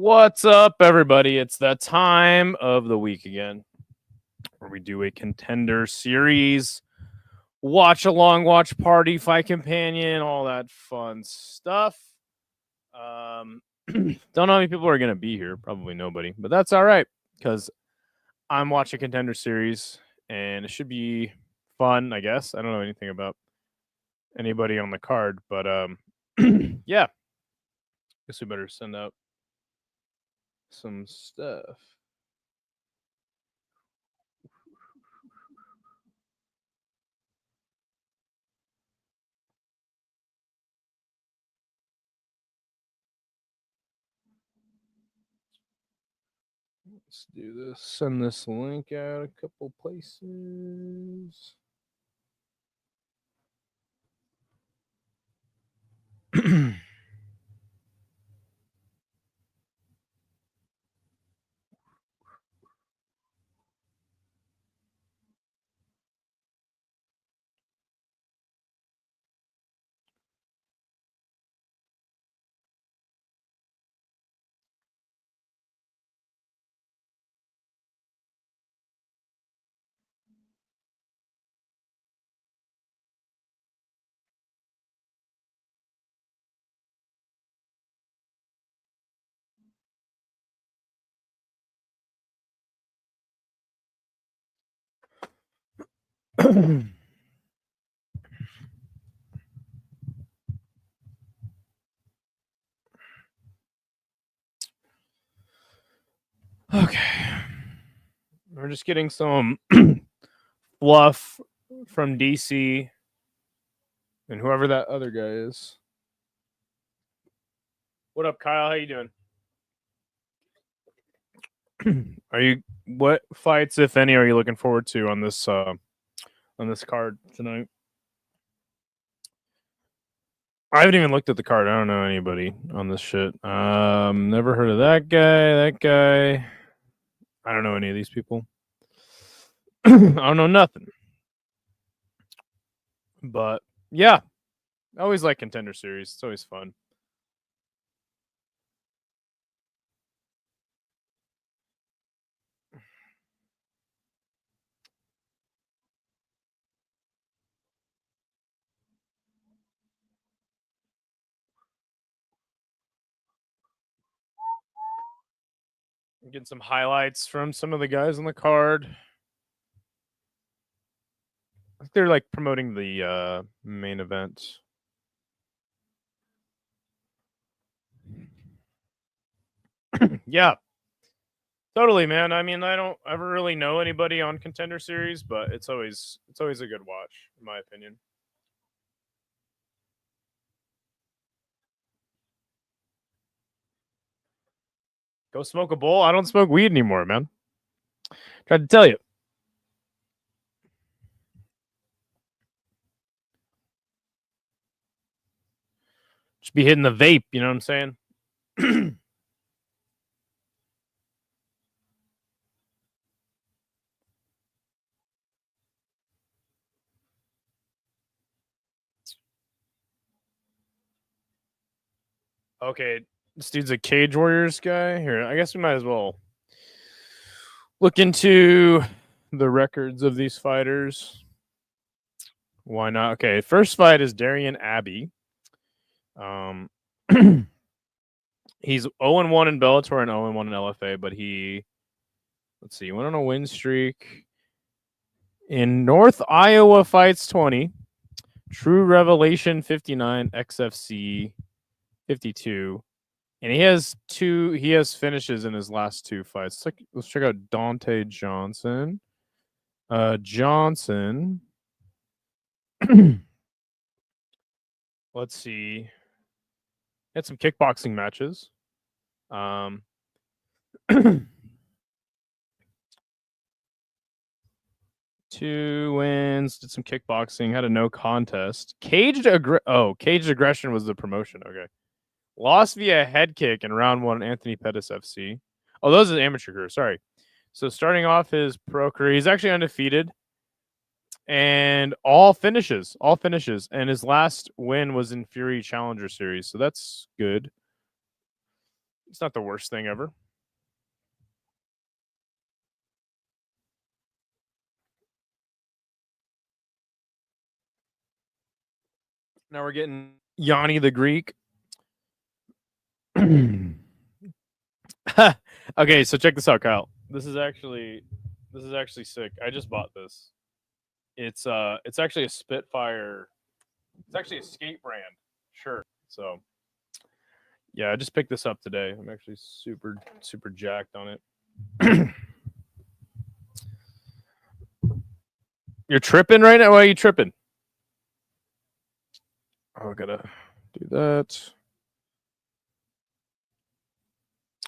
What's up, everybody? It's that time of the week again where we do a Contender series. Watch along, watch party, fight companion, all that fun stuff. Don't know how many people are going to be here. Probably nobody, but that's all right because I'm watching Contender series and it should be fun, I guess. I don't know anything about anybody on the card, but yeah. Guess we better send out some stuff. Let's do this. Send this link out a couple places. Okay. We're just getting some fluff from DC and whoever that other guy is. What up, Kyle? How you doing? What fights, if any, are you looking forward to on this card tonight? I haven't even looked at the card. I don't know anybody on this shit. Never heard of that guy. I don't know any of these people. I don't know nothing. But yeah, I always like Contender series. It's always fun. Getting some highlights from some of the guys on the card. I think they're like promoting the main event. Yeah, totally, man. I mean, I don't ever really know anybody on Contender series, but it's always a good watch, in my opinion. Go smoke a bowl. I don't smoke weed anymore, man. Tried to tell you. Just be hitting the vape, you know what I'm saying? Okay, this dude's a Cage Warriors guy. Here, I guess we might as well look into the records of these fighters. Why not? Okay, first fight is Darian Abbey. He's 0-1 in Bellator and 0-1 in LFA, but he went on a win streak in North Iowa Fights 20, True Revelation 59, XFC 52, and he has finishes in his last two fights. Let's check out Dante Johnson. Johnson. Let's see. Had some kickboxing matches. 2 wins, did some kickboxing, had a no contest. Caged Aggression was the promotion. Okay. Lost via head kick in round 1, Anthony Pettis FC. Oh, those are the amateur career. Sorry. So starting off his pro career, he's actually undefeated. And all finishes. And his last win was in Fury Challenger Series. So that's good. It's not the worst thing ever. Now we're getting Yanni the Greek. Okay, so check this out, Kyle. This is actually sick. I just bought this. It's actually a Spitfire. It's actually a skate brand shirt. So yeah, I just picked this up today. I'm actually super jacked on it. You're tripping right now? Why are you tripping? Oh, I gotta do that.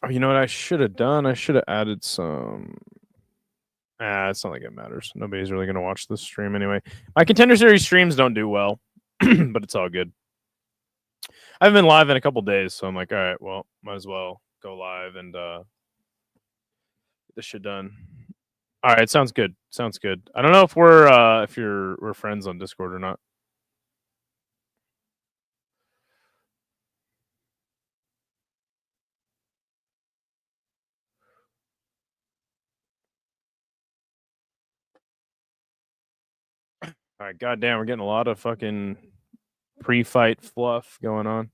Oh, you know what I should have done? I should have added some. It's not like it matters. Nobody's really gonna watch this stream anyway. My Contender Series streams don't do well, but it's all good. I haven't been live in a couple days, so I'm like, all right, well, might as well go live and get this shit done. All right, sounds good. Sounds good. I don't know if we're friends on Discord or not. All right, goddamn, we're getting a lot of fucking pre-fight fluff going on.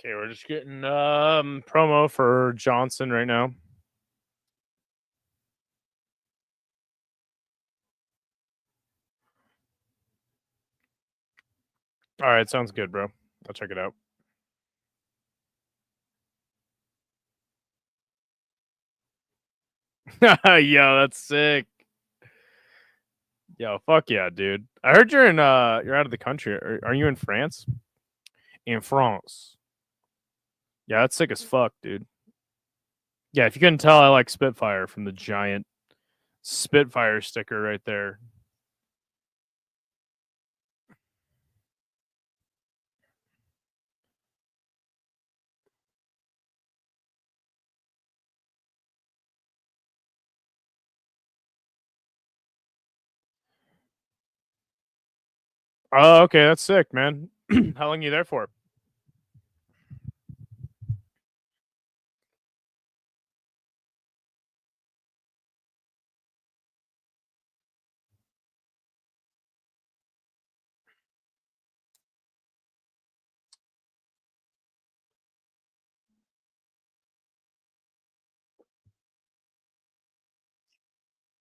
Okay, we're just getting promo for Johnson right now. All right, sounds good, bro. I'll check it out. Yo, that's sick. Yo, fuck yeah, dude. I heard you're you're out of the country. Are you in France? In France. Yeah, that's sick as fuck, dude. Yeah, if you couldn't tell, I like Spitfire from the giant Spitfire sticker right there. Oh, okay, that's sick, man. How long are you there for?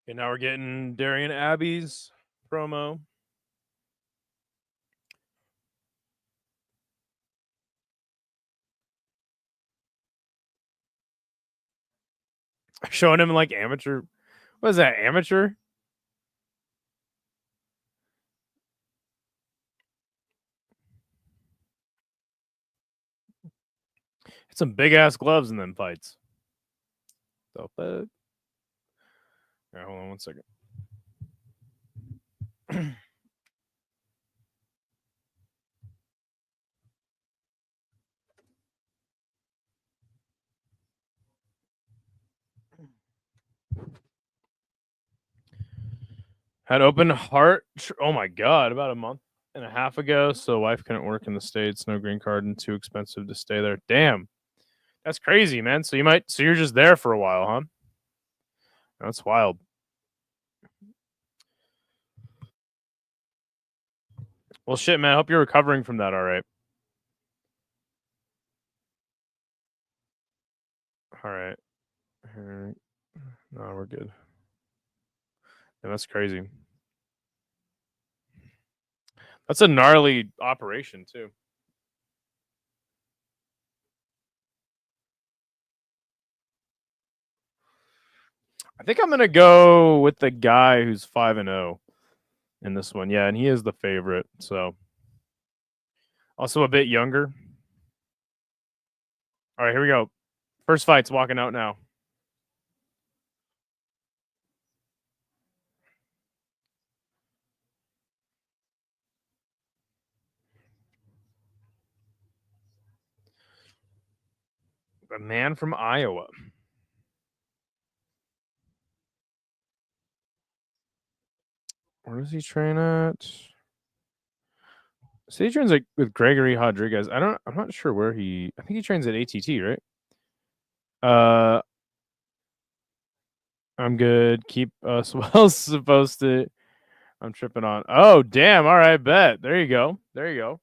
Okay, now we're getting Darian Abbey's promo. Showing him like amateur. What is that, amateur? Some big ass gloves in them fights. The fuck? All right, hold on one second. Had open heart. Oh my god, about a month and a half ago. So wife couldn't work in the States, no green card, and too expensive to stay there. Damn. That's crazy, man. So you're just there for a while, huh? That's wild. Well, shit, man. I hope you're recovering from that. All right. All right. No, we're good. Yeah, that's crazy. That's a gnarly operation too. I think I'm gonna go with the guy who's 5-0 in this one. Yeah, and he is the favorite. So also a bit younger. All right, here we go. First fight's walking out now. A man from Iowa. Where does he train at? So he trains like with Gregory Rodriguez. I'm not sure where I think he trains at ATT, right? I'm good. Keep us well supposed to. I'm tripping on. Oh, damn. All right, bet. There you go. There you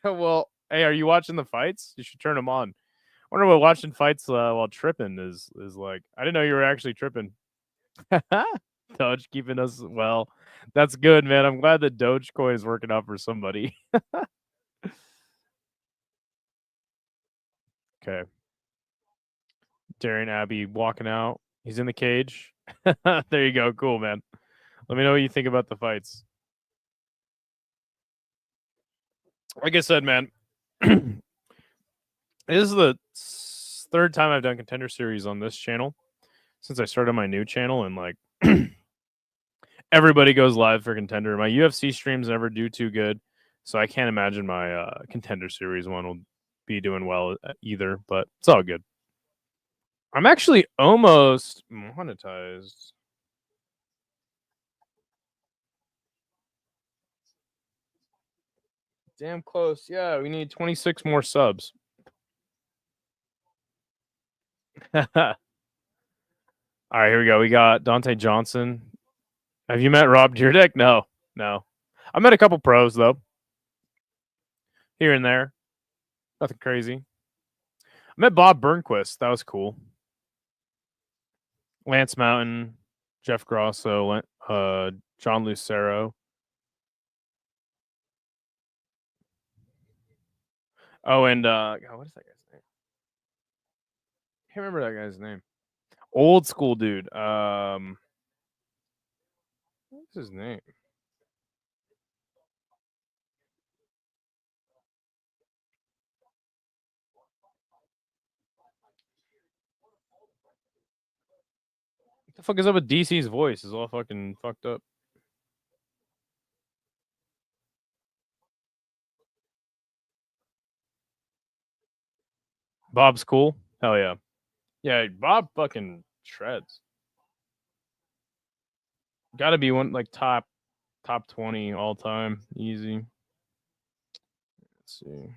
go. Well, hey, are you watching the fights? You should turn them on. I wonder what watching fights while tripping is like. I didn't know you were actually tripping. Doge keeping us well. That's good, man. I'm glad that Dogecoin is working out for somebody. Okay. Darian Abbey walking out. He's in the cage. There you go. Cool, man. Let me know what you think about the fights. Like I said, man, this is the third time I've done Contender Series on this channel since I started my new channel, and like everybody goes live for Contender. My UFC streams never do too good, so I can't imagine my Contender Series one will be doing well either, but it's all good. I'm actually almost monetized. Damn close. Yeah, we need 26 more subs. All right, here we go. We got Dante Johnson. Have you met Rob Dyrdek? No. I met a couple pros though, here and there. Nothing crazy. I met Bob Burnquist. That was cool. Lance Mountain, Jeff Grosso, John Lucero. Oh, and God, what is that guy's name? Can't remember that guy's name. Old school dude. What's his name? What the fuck is up with DC's voice? Is all fucking fucked up. Bob's cool. Hell yeah. Yeah, Bob fucking shreds. Got to be one like top 20 all time, easy. Let's see.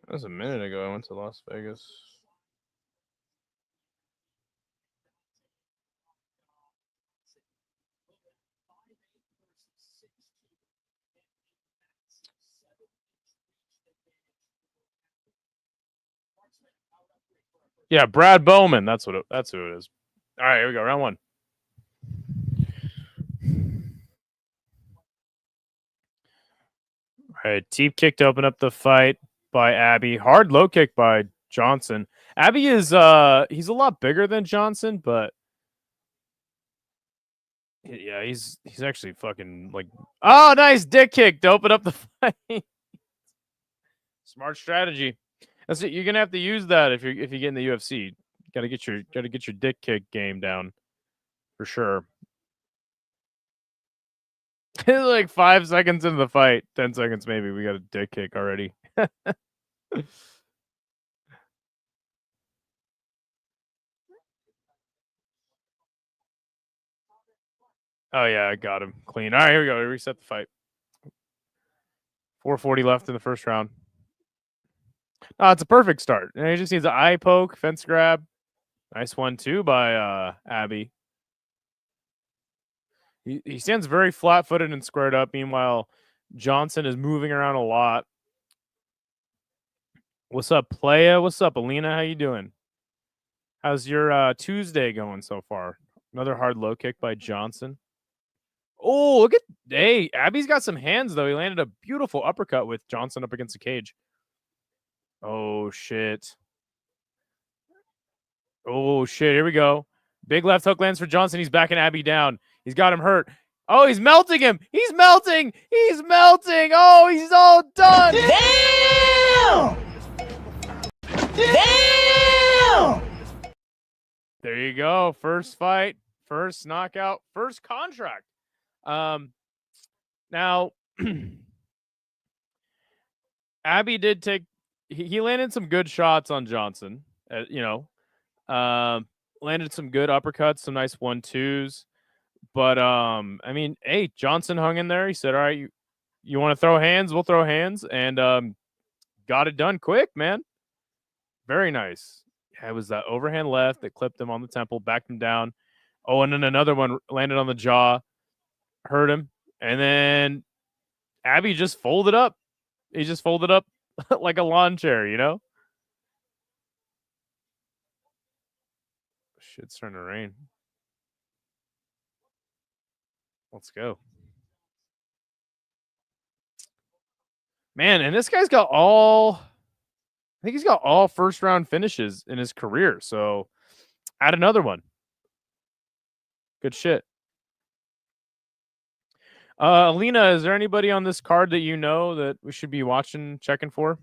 That was a minute ago. I went to Las Vegas. Yeah, Brad Bowman. That's who it is. All right, here we go. Round one. All right, Teep kick to open up the fight by Abby. Hard low kick by Johnson. Abby is he's a lot bigger than Johnson, but yeah, he's actually fucking like, oh, nice dick kick to open up the fight. Smart strategy. That's it. You're gonna have to use that if you get in the UFC. Got to get your dick kick game down for sure. Like 5 seconds into the fight, 10 seconds maybe, we got a dick kick already. Oh yeah, I got him clean. All right, here we go. Reset the fight. 4:40 left in the first round. Oh, it's a perfect start. And he just needs an eye poke, fence grab. Nice one too by Abby. He stands very flat-footed and squared up. Meanwhile, Johnson is moving around a lot. What's up, Playa? What's up, Alina? How you doing? How's your Tuesday going so far? Another hard low kick by Johnson. Oh, look at hey, Abby's got some hands though. He landed a beautiful uppercut with Johnson up against the cage. Oh shit. Oh shit. Here we go. Big left hook lands for Johnson. He's backing Abby down. He's got him hurt. Oh, he's melting him. He's melting. He's melting. Oh, he's all done. Damn! Damn! There you go. First fight, first knockout, first contract. Now, Abby did take. He landed some good shots on Johnson. Landed some good uppercuts, some nice 1-2s. But I mean, hey, Johnson hung in there. He said, "All right, you want to throw hands? We'll throw hands," and got it done quick, man. Very nice. It was that overhand left that clipped him on the temple, backed him down. Oh, and then another one landed on the jaw, hurt him, and then Abby just folded up. He just folded up like a lawn chair, you know? Shit's starting to rain. Let's go. Man, and this guy's got I think he's got all first round finishes in his career. So add another one. Good shit. Alina, is there anybody on this card that you know that we should be watching, checking for?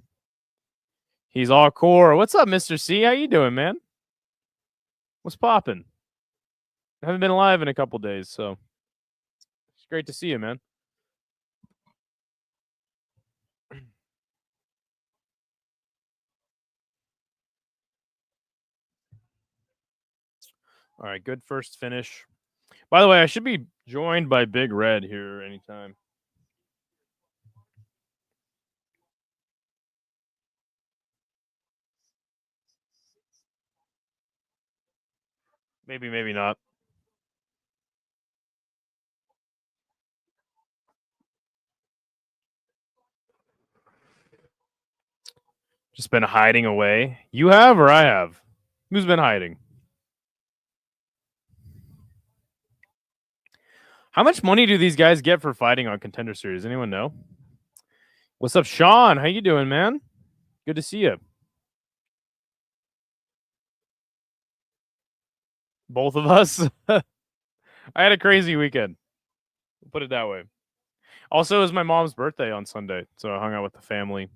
He's all core. What's up, Mr. C? How you doing, man? What's popping? I haven't been live in a couple days, so it's great to see you, man. All right, good first finish. By the way, I should be joined by Big Red here anytime. Maybe, maybe not. Just been hiding away. You have or I have? Who's been hiding? How much money do these guys get for fighting on Contender Series? Anyone know? What's up, Sean? How you doing, man? Good to see you. Both of us. I had a crazy weekend. Put it that way. Also, it was my mom's birthday on Sunday, so I hung out with the family.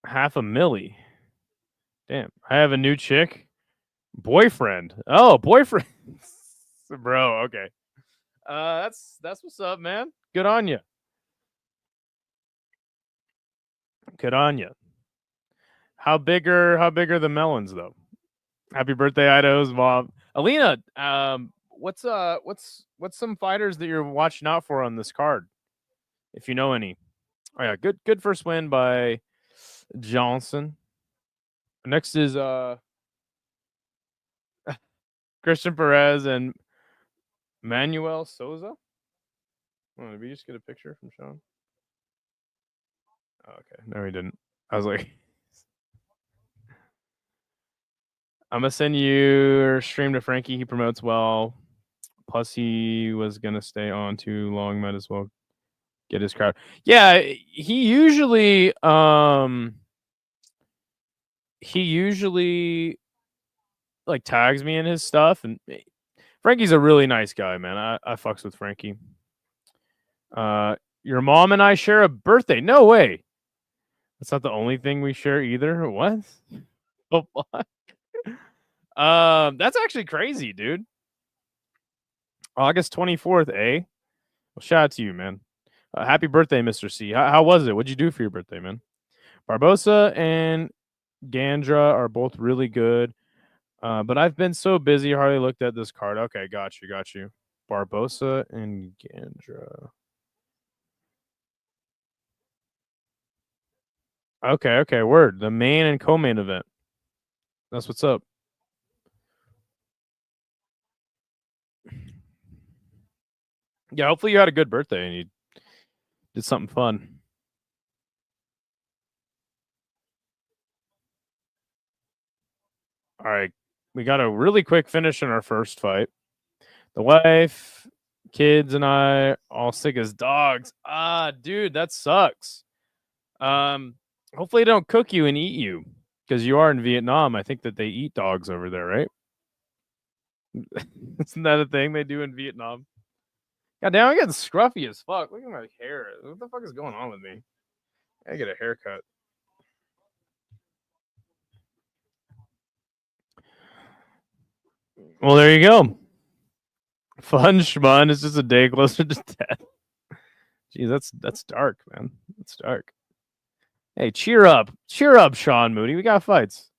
$500,000. Damn. I have a new chick. Boyfriend. Oh, boyfriend. Bro, okay. That's what's up, man. Good on you. Good on you. How big are the melons though? Happy birthday, Idaho's mom. Alina, what's some fighters that you're watching out for on this card? If you know any. Oh yeah, good first win by Johnson. Next is Christian Perez and Manuel Souza. Oh, did we just get a picture from Sean? Oh, okay. No, we didn't. I was like, I'm gonna send your stream to Frankie. He promotes well. Plus, he was gonna stay on too long. Might as well get his crowd. Yeah, he usually like tags me in his stuff, and Frankie's a really nice guy, man. I fucks with Frankie. Your mom and I share a birthday. No way. That's not the only thing we share either. What? Oh, what? That's actually crazy, dude. August 24th, eh? Well, shout out to you, man. Happy birthday, Mr. C. How was it? What'd you do for your birthday, man? Barbosa and Gandra are both really good. But I've been so busy, hardly looked at this card. Okay, got you. Barbosa and Gandra. Okay, word. The main and co-main event. That's what's up. Yeah, hopefully you had a good birthday and you did something fun. All right. We got a really quick finish in our first fight. The wife, kids, and I all sick as dogs. Dude, that sucks. Hopefully they don't cook you and eat you because you are in Vietnam. I think that they eat dogs over there, right? Isn't that a thing they do in Vietnam? God damn, I'm getting scruffy as fuck. Look at my hair. What the fuck is going on with me? I gotta get a haircut. Well, there you go. Fun schmun is just a day closer to death. Jeez, that's dark, man. That's dark. Hey, cheer up, Sean Moody. We got fights.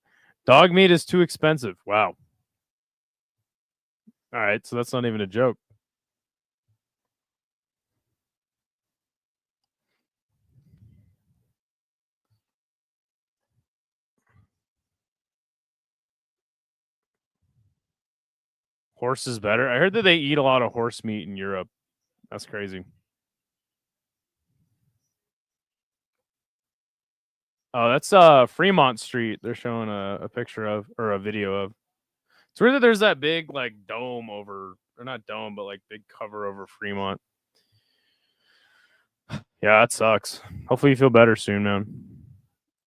Dog meat is too expensive. Wow. All right, so that's not even a joke. Horse is better. I heard that they eat a lot of horse meat in Europe. That's crazy. Oh, that's Fremont Street. They're showing a picture of or a video of. It's weird that there's that big like dome over, or not dome, but like big cover over Fremont. Yeah, that sucks. Hopefully you feel better soon, man.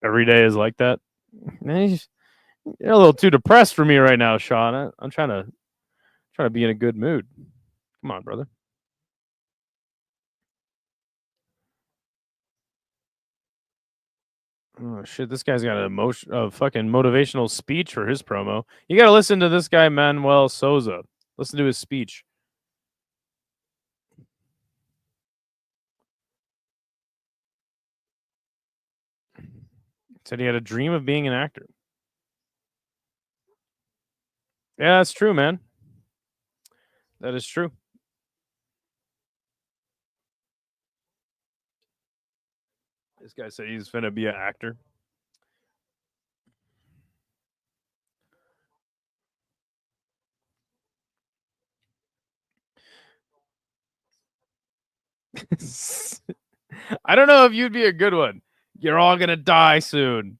Every day is like that. Man, you're a little too depressed for me right now, Sean. I'm trying to be in a good mood. Come on, brother. Oh shit! This guy's got a fucking motivational speech for his promo. You got to listen to this guy, Manuel Souza. Listen to his speech. Said he had a dream of being an actor. Yeah, that's true, man. That is true. This guy said he's gonna be an actor. I don't know if you'd be a good one. You're all gonna die soon.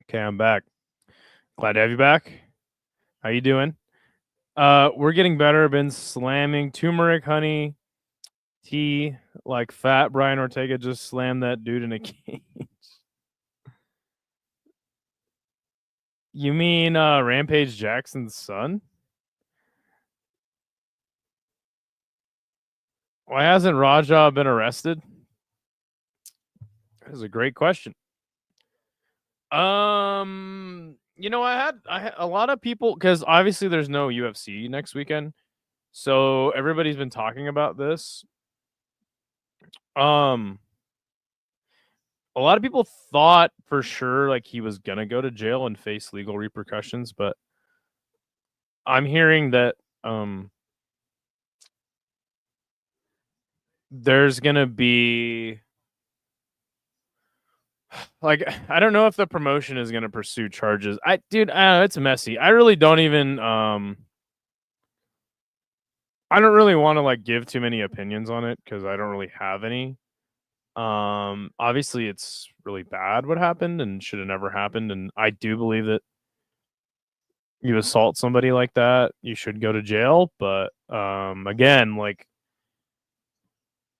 Okay, I'm back. Glad to have you back. How you doing? We're getting better. Been slamming turmeric honey tea like fat Brian Ortega just slammed that dude in a cage. You mean Rampage Jackson's son? Why hasn't Raja been arrested? That is a great question. You know, I had a lot of people because obviously there's no UFC next weekend, so everybody's been talking about this. A lot of people thought for sure like he was gonna go to jail and face legal repercussions, but I'm hearing that there's gonna be like I don't know if the promotion is gonna pursue charges. It's messy. I really don't even I don't really want to like give too many opinions on it because I don't really have any. Obviously it's really bad what happened and should have never happened, and I do believe that you assault somebody like that, you should go to jail, but again, like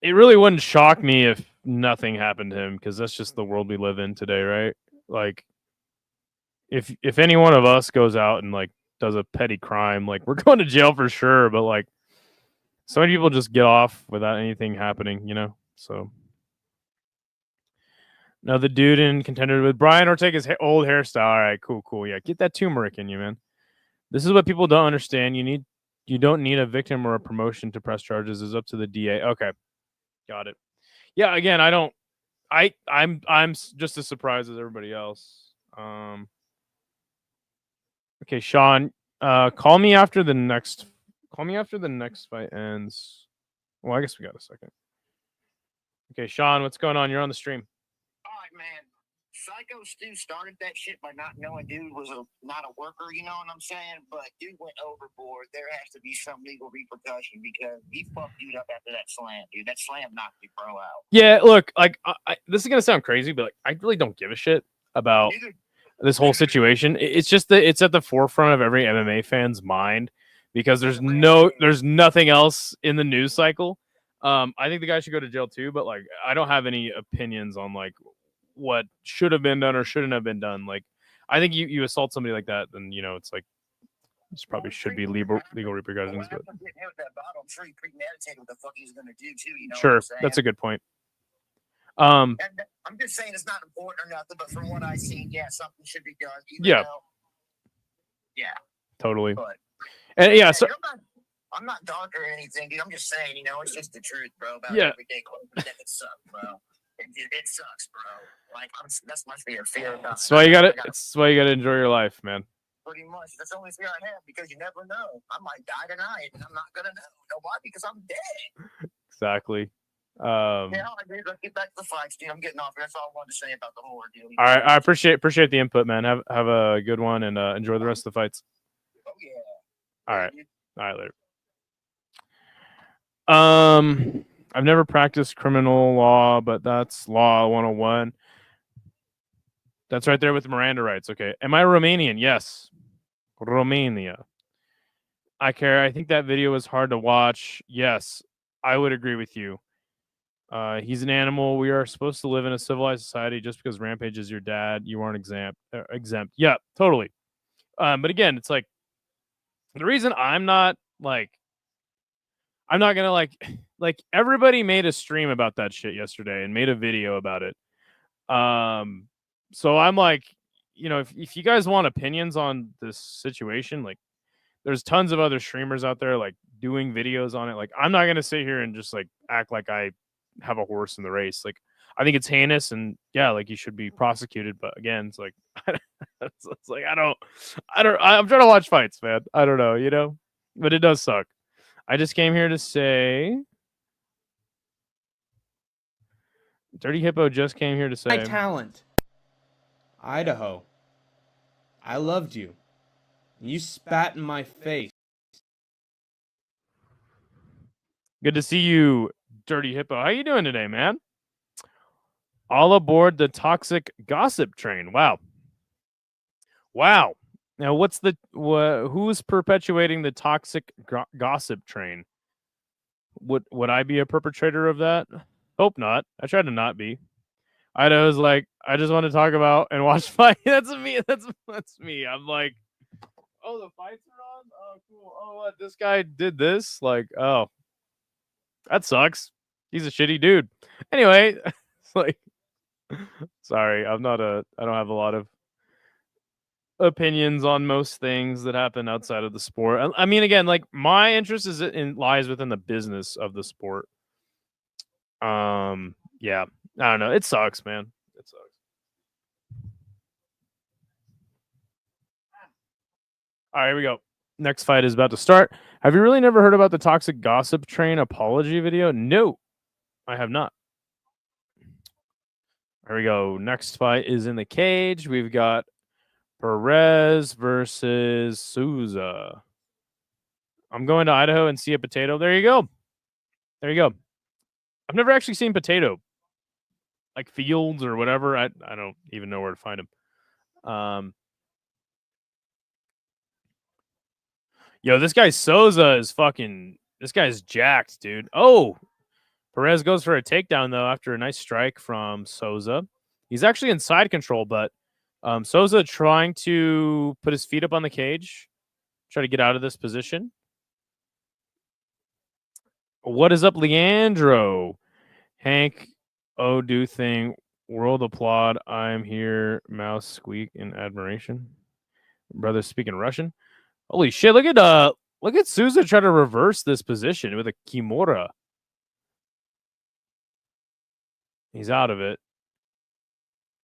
it really wouldn't shock me if nothing happened to him because that's just the world we live in today, right? Like if any one of us goes out and like does a petty crime, like we're going to jail for sure, but like so many people just get off without anything happening, you know? So now the dude in Contender with Brian Ortega's old hairstyle. All right, cool. Yeah, get that turmeric in you, man. This is what people don't understand. You don't need a victim or a promotion to press charges. It's up to the DA. Okay, got it. Yeah, again, I'm just as surprised as everybody else. Okay, Sean, call me after the next fight ends. Well, I guess we got a second. Okay, Sean, what's going on? You're on the stream. All right, man. Psycho Stu started that shit by not knowing dude was not a worker, you know what I'm saying? But dude went overboard. There has to be some legal repercussion because he fucked dude up after that slam, dude. That slam knocked the pro out. Yeah, look, like this is gonna sound crazy, but like I really don't give a shit about. this whole situation. It's just that it's at the forefront of every MMA fan's mind because there's nothing else in the news cycle. I think the guy should go to jail too, but like I don't have any opinions on like what should have been done or shouldn't have been done. Like I think you assault somebody like that, then it's like this probably should be legal repercussions. But I'm sure he premeditated what the fuck he's gonna do too. Sure, that's a good point. And I'm just saying it's not important or nothing, but from what I've seen, yeah, something should be done. Yeah. Totally. But, and yeah, so I'm not dark or anything, dude. I'm just saying, it's just the truth, bro. About everyday clothes. It sucks, bro. It sucks, bro. Like that's my fear. That's why you gotta enjoy your life, man. Pretty much. That's the only fear I have because you never know. I might die tonight and I'm not gonna know. Why? Because I'm dead. Exactly. Yeah, let's get back to the fights, dude. I'm getting off. That's all I wanted to say about the whole ordeal. All right, I appreciate the input, man. Have a good one and enjoy the rest of the fights. Oh yeah. All right, later. I've never practiced criminal law, but that's law 101. That's right there with Miranda rights. Okay. Am I Romanian? Yes. Romania. I care. I think that video was hard to watch. Yes, I would agree with you. He's an animal. We are supposed to live in a civilized society. Just because Rampage is your dad, you aren't exempt. Yeah, totally. But again, it's like the reason I'm not gonna like everybody made a stream about that shit yesterday and made a video about it. So I'm like, if you guys want opinions on this situation, like there's tons of other streamers out there like doing videos on it. Like I'm not gonna sit here and just like act like I have a horse in the race. Like I think it's heinous and yeah, like you should be prosecuted. But again, it's like it's like I'm trying to watch fights, man. I don't know, but it does suck. I just came here to say Dirty Hippo just came here to say my talent. Idaho. I loved you. You spat in my face. Good to see you, Dirty Hippo. How you doing today, man? All aboard the toxic gossip train. Wow. Now, who's perpetuating the toxic gossip train? Would I be a perpetrator of that? Hope not. I try to not be. Idaho's like, I just want to talk about and watch fight. That's me. That's me. I'm like, oh, the fights are on? Oh, cool. Oh, what? This guy did this? Like, oh, that sucks. He's a shitty dude. Anyway, it's like, sorry, I don't have a lot of opinions on most things that happen outside of the sport. I mean, again, like my interest lies within the business of the sport. Yeah, I don't know. It sucks, man. It sucks. All right, here we go. Next fight is about to start. Have you really never heard about the toxic gossip train apology video? No, I have not. Here we go. Next fight is in the cage. We've got Perez versus Souza. I'm going to Idaho and see a Potato. There you go. I've never actually seen Potato. Like Fields or whatever. I don't even know where to find him. Yo, this guy Souza is this guy's jacked, dude. Oh, Perez goes for a takedown, though, after a nice strike from Souza. He's actually in side control, but Souza trying to put his feet up on the cage, try to get out of this position. What is up, Leandro? Hank, oh, do thing. World applaud. I'm here. Mouse squeak in admiration. Brother speaking Russian. Holy shit! Look at Souza try to reverse this position with a Kimura. He's out of it.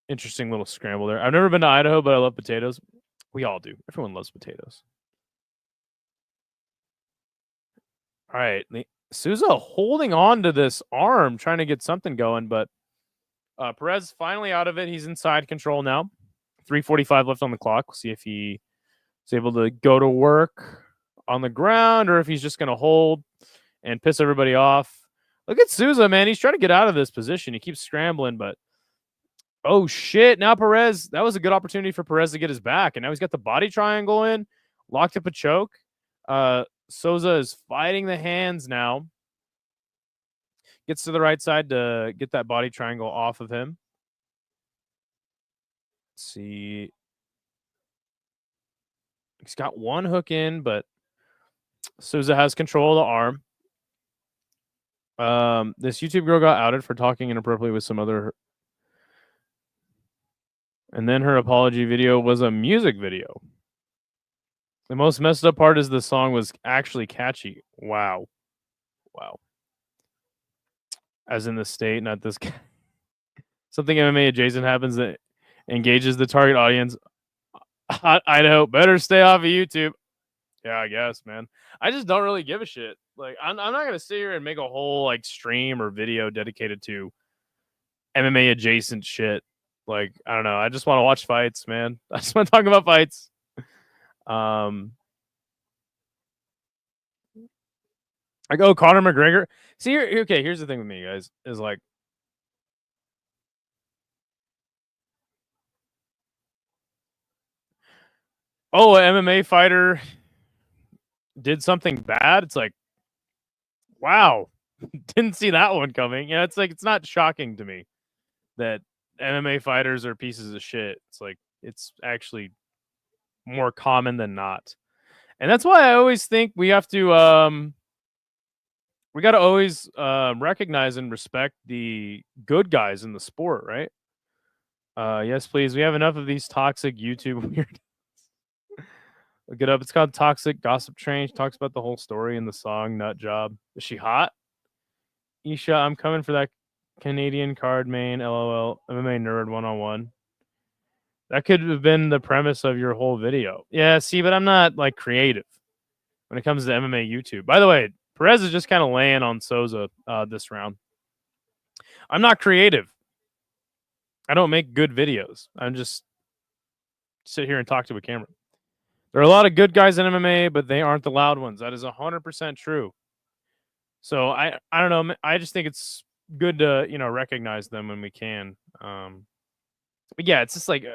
Interesting little scramble there. I've never been to Idaho, but I love potatoes. We all do. Everyone loves potatoes. All right. Souza holding on to this arm, trying to get something going, but Perez finally out of it. He's inside control now. 3:45 left on the clock. We'll see if he is able to go to work on the ground or if he's just going to hold and piss everybody off. Look at Souza, man. He's trying to get out of this position. He keeps scrambling, but Oh shit! Now Perez. That was a good opportunity for Perez to get his back, and now he's got the body triangle in, locked up a choke. Souza is fighting the hands now. Gets to the right side to get that body triangle off of him. Let's see. He's got one hook in, but Souza has control of the arm. This YouTube girl got outed for talking inappropriately with some other. And then her apology video was a music video. The most messed up part is the song was actually catchy. Wow. Wow. As in the state, not this guy. Something MMA adjacent happens that engages the target audience. Hot Idaho, better stay off of YouTube. Yeah, I guess, man. I just don't really give a shit. Like, I'm not gonna sit here and make a whole like stream or video dedicated to MMA adjacent shit. Like, I don't know. I just want to watch fights, man. I just want to talk about fights. I go Conor McGregor. See, okay, here's the thing with me, guys, is like, oh, an MMA fighter did something bad. It's like, wow, didn't see that one coming. Yeah, it's like, it's not shocking to me that MMA fighters are pieces of shit. It's like, it's actually more common than not. And that's why I always think we have to, we got to always recognize and respect the good guys in the sport, right? Yes, please. We have enough of these toxic YouTube weird. Look it up. It's called Toxic Gossip Train. She talks about the whole story in the song Nut Job. Is she hot? Isha, I'm coming for that Canadian card main. LOL. MMA nerd 101. That could have been the premise of your whole video. Yeah, see, but I'm not like creative when it comes to MMA YouTube. By the way, Perez is just kind of laying on Souza this round. I'm not creative. I don't make good videos. I'm just sit here and talk to a camera. There are a lot of good guys in MMA, but they aren't the loud ones. That is 100% true. So I don't know. I just think it's good to recognize them when we can. But yeah, it's just like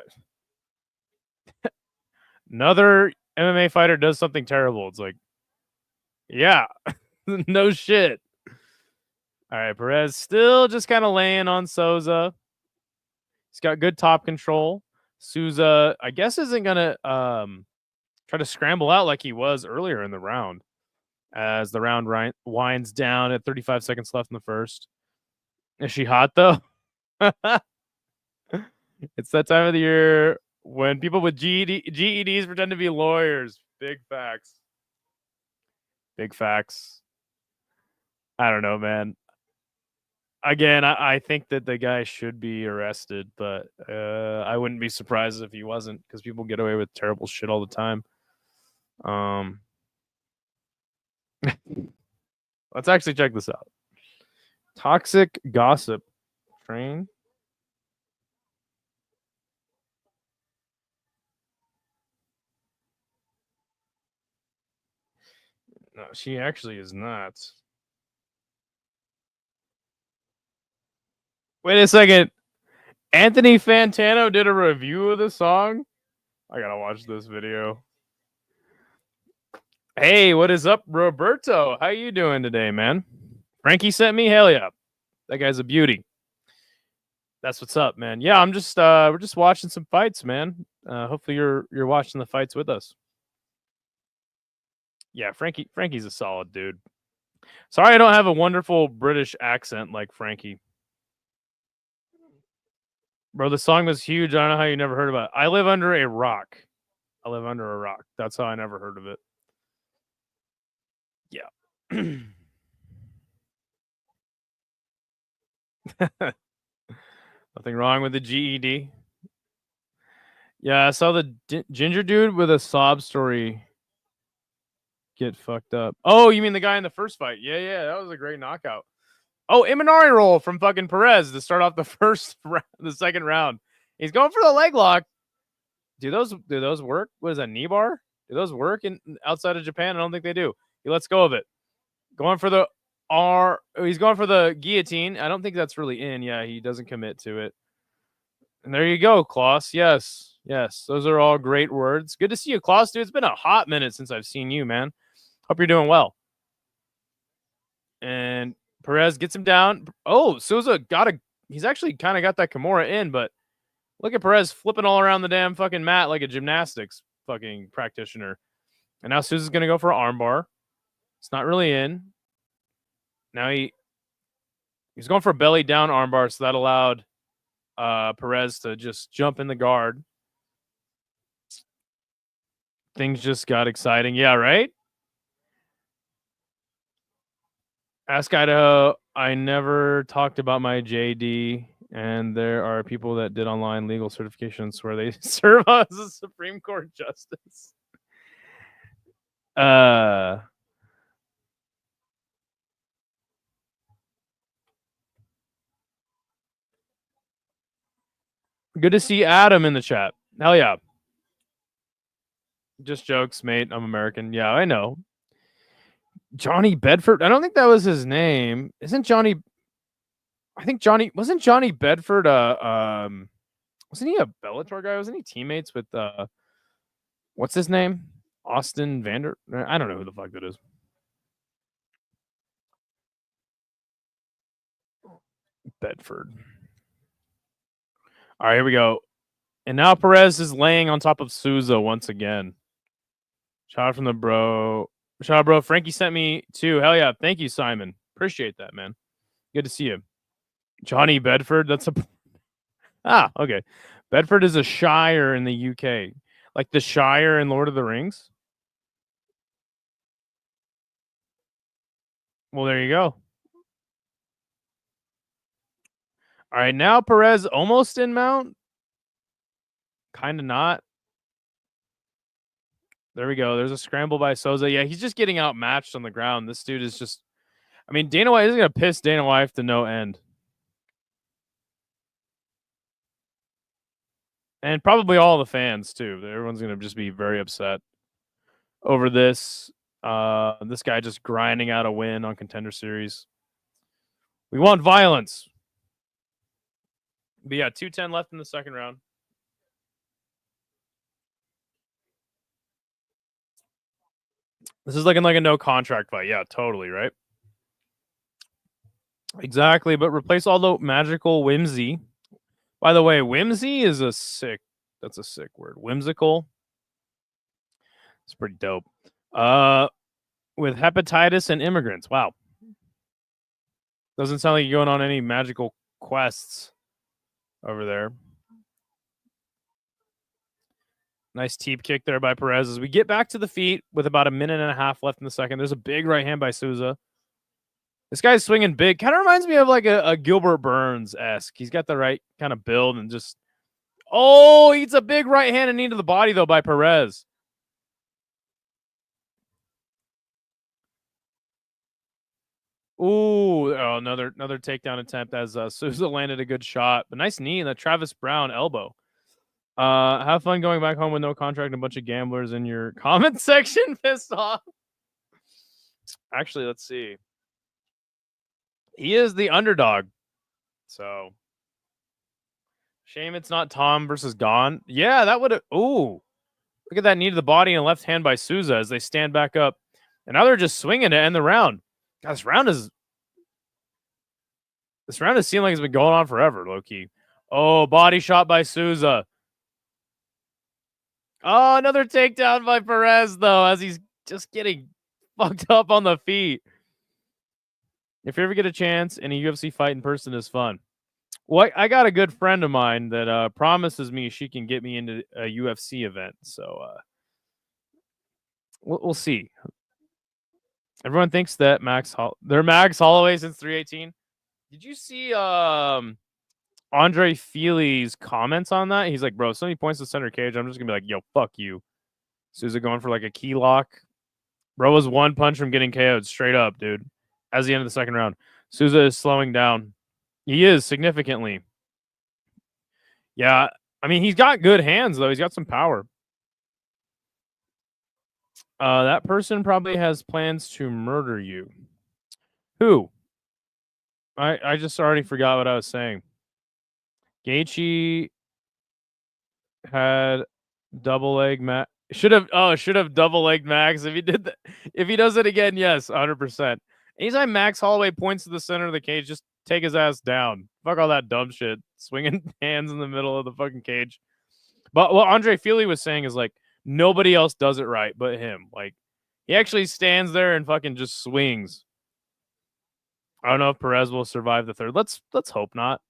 another MMA fighter does something terrible. It's like, yeah, no shit. All right, Perez still just kind of laying on Souza. He's got good top control. Souza, I guess, isn't gonna try to scramble out like he was earlier in the round. As the round winds down at 35 seconds left in the first. Is she hot though? It's that time of the year when people with GEDs pretend to be lawyers. Big facts. Big facts. I don't know, man. Again, I think that the guy should be arrested, but I wouldn't be surprised if he wasn't, because people get away with terrible shit all the time. Let's actually check this out. Toxic Gossip Train. No, she actually is not. Wait a second. Anthony Fantano did a review of the song? I gotta watch this video. Hey, what is up, Roberto? How you doing today, man? Frankie sent me? Hell yeah. That guy's a beauty. That's what's up, man. Yeah, I'm just we're just watching some fights, man. Hopefully you're watching the fights with us. Yeah, Frankie's a solid dude. Sorry I don't have a wonderful British accent like Frankie. Bro, the song was huge. I don't know how you never heard about it. I live under a rock. That's how I never heard of it. Yeah. Nothing wrong with the GED. Yeah, I saw the ginger dude with a sob story get fucked up. Oh, you mean the guy in the first fight? Yeah, that was a great knockout. Oh, Imanari roll from fucking Perez to start off the second round. He's going for the leg lock. Do those work? What is that, knee bar? Do those work outside of Japan? I don't think they do. He lets go of it. Going for the he's going for the guillotine. I don't think that's really in. Yeah, he doesn't commit to it. And there you go, Klaus. Yes. Yes. Those are all great words. Good to see you, Klaus, dude. It's been a hot minute since I've seen you, man. Hope you're doing well. And Perez gets him down. Oh, Souza he's actually kind of got that Kimura in, but look at Perez flipping all around the damn fucking mat like a gymnastics fucking practitioner. And now Souza's going to go for an armbar. It's not really in. Now he's going for a belly down armbar, so that allowed Perez to just jump in the guard. Things just got exciting. Yeah, right? Ask Idaho. I never talked about my JD, and there are people that did online legal certifications where they serve as a Supreme Court justice. Good to see Adam in the chat. Hell yeah. Just jokes, mate. I'm American. Yeah, I know. Johnny Bedford. I don't think that was his name. Isn't Johnny? I think wasn't Johnny Bedford. Wasn't he a Bellator guy? Wasn't he teammates with what's his name? Austin Vander. I don't know who the fuck that is. Bedford. All right, here we go. And now Perez is laying on top of Souza once again. Shout out from the bro. Shout out, bro. Frankie sent me too. Hell yeah. Thank you, Simon. Appreciate that, man. Good to see you. Johnny Bedford. That's a... okay. Bedford is a shire in the UK. Like the Shire in Lord of the Rings. Well, there you go. All right, now Perez almost in mount. Kind of not. There we go. There's a scramble by Souza. Yeah, he's just getting outmatched on the ground. This dude is just... I mean, Dana White is going to piss Dana White to no end. And probably all the fans, too. Everyone's going to just be very upset over this. This guy just grinding out a win on Contender Series. We want violence. But yeah, 2:10 left in the second round. This is looking like a no contract fight. Yeah, totally, right? Exactly, but replace all the magical whimsy. By the way, whimsy is that's a sick word. Whimsical. It's pretty dope. With hepatitis and immigrants. Wow. Doesn't sound like you're going on any magical quests over there. Nice teep kick there by Perez as we get back to the feet with about a minute and a half left in the second. There's a big right hand by Souza. This guy's swinging big. Kind of reminds me of like a Gilbert Burns-esque. He's got the right kind of build and just... Oh, he eats a big right hand and knee to the body, though, by Perez. Ooh, another takedown attempt as Souza landed a good shot. But nice knee and the Travis Brown elbow. Have fun going back home with no contract and a bunch of gamblers in your comment section pissed off. Actually, let's see. He is the underdog. So shame it's not Tom versus Gon. Yeah, that would have... Ooh. Look at that knee to the body and left hand by Souza as they stand back up. And now they're just swinging to end the round. God, this round has seemed like it's been going on forever, low-key. Oh, body shot by Souza. Oh, another takedown by Perez, though, as he's just getting fucked up on the feet. If you ever get a chance, any UFC fight in person is fun. Well, I got a good friend of mine that promises me she can get me into a UFC event. So we'll see. Everyone thinks that they're Max Holloway since 318. Did you see Andre Feely's comments on that? He's like, bro, so many points to center cage. I'm just going to be like, yo, fuck you. Souza going for like a key lock. Bro was one punch from getting KO'd straight up, dude. As the end of the second round. Souza is slowing down. He is significantly. Yeah. I mean, he's got good hands, though. He's got some power. That person probably has plans to murder you. Who? I just already forgot what I was saying. Gaethje had double leg Max. Should have double legged Max. If he did that, if he does it again, yes, 100%. Anytime Max Holloway points to the center of the cage, just take his ass down. Fuck all that dumb shit. Swinging hands in the middle of the fucking cage. But what Andre Feely was saying is like nobody else does it right but him. Like he actually stands there and fucking just swings. I don't know if Perez will survive the third. Let's hope not.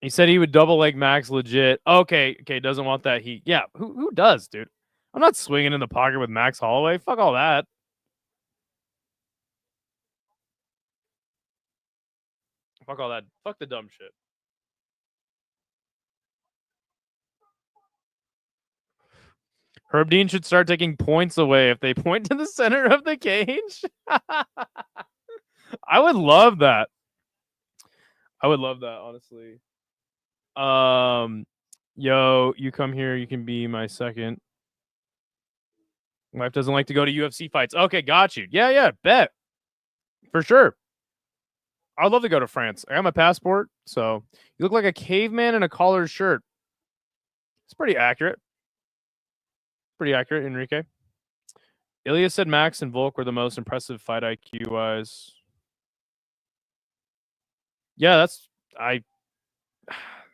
He said he would double leg Max legit. Okay, doesn't want that heat. Yeah, who does, dude? I'm not swinging in the pocket with Max Holloway. Fuck all that. Fuck all that. Fuck the dumb shit. Herb Dean should start taking points away if they point to the center of the cage. I would love that. I would love that, honestly. Yo, you come here, you can be my second. Wife doesn't like to go to UFC fights. Okay, got you. Yeah, bet. For sure. I'd love to go to France. I got my passport, so you look like a caveman in a collared shirt. It's pretty accurate. Pretty accurate, Enrique. Ilya said Max and Volk were the most impressive fight IQ wise. Yeah,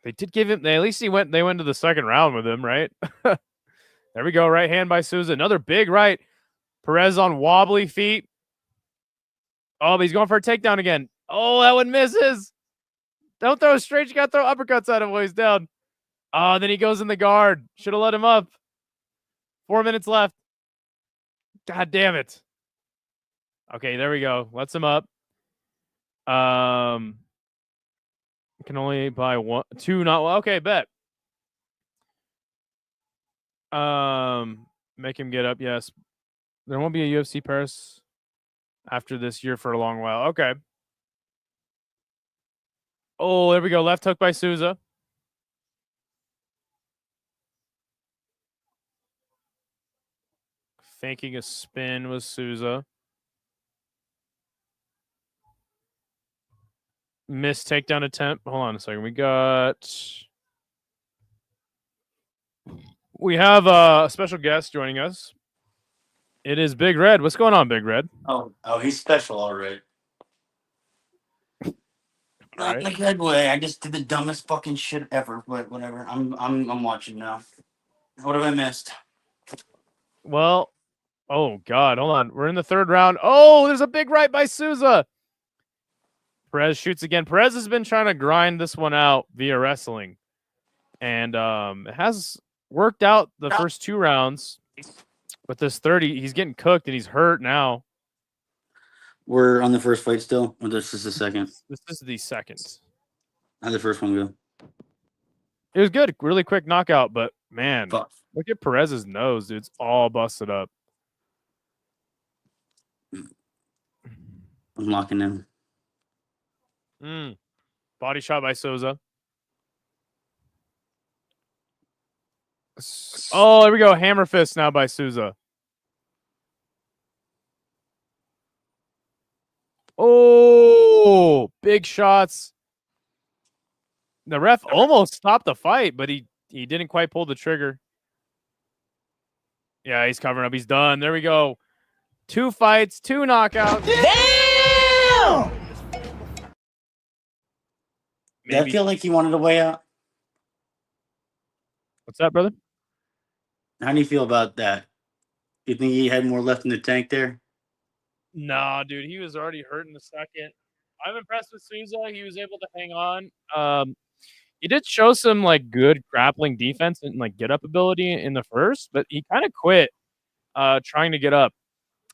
they did give him. At least they went to the second round with him, right? There we go. Right hand by Souza. Another big right. Perez on wobbly feet. Oh, but he's going for a takedown again. Oh, that one misses. Don't throw straight. You got to throw uppercuts at him while he's down. Oh, then he goes in the guard. Should have let him up. 4 minutes left. God damn it. Okay, there we go. Lets him up. Can only buy one, two, not one. Okay, bet. Make him get up. Yes. There won't be a UFC Paris after this year for a long while. Okay. Oh, there we go. Left hook by Souza. Faking a spin with Souza. Missed takedown attempt. Hold on a second. We have a special guest joining us. It is Big Red. What's going on, Big Red? Oh, he's special, all right. Not Right. in a good way. I just did the dumbest fucking shit ever, but whatever. I'm watching now. What have I missed? Well, oh God, hold on. We're in the third round. Oh, there's a big right by Souza. Perez shoots again. Perez has been trying to grind this one out via wrestling, and it has worked out the first 2 rounds. But this 30, he's getting cooked and he's hurt now. We're on the first fight still, or this is the second? This is the second. How'd the first one go? It was good, really quick knockout, but man, Fuck. look at Perez's nose, dude. It's all busted up. I'm locking in. Body shot by Souza. Oh, there we go. Hammer fist now by Souza. Oh, big shots. The ref almost stopped the fight, but he didn't quite pull the trigger. Yeah, he's covering up. He's done. There we go. 2 fights, 2 knockouts. Damn! Did I feel like he wanted a way out? What's that, brother? How do you feel about that? You think he had more left in the tank there? No, dude, he was already hurt in the second. I'm impressed with Souza. He was able to hang on. He did show some like good grappling defense and like get up ability in the first, but he kind of quit trying to get up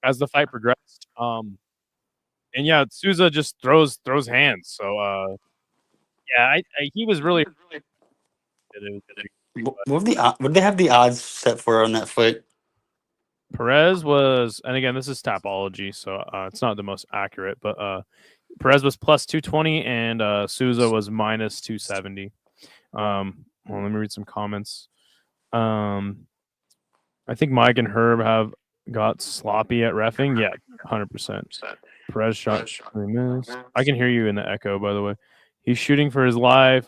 as the fight progressed. And yeah, Souza just throws hands. So yeah, he was really. What did they have the odds set for on that fight? Perez was, and again, this is Tapology, so it's not the most accurate, but Perez was plus 220 and Souza was minus 270. Well, let me read some comments. I think Mike and Herb have got sloppy at reffing. Yeah, 100%. Perez shot 3 minutes. I can hear you in the echo, by the way. He's shooting for his life.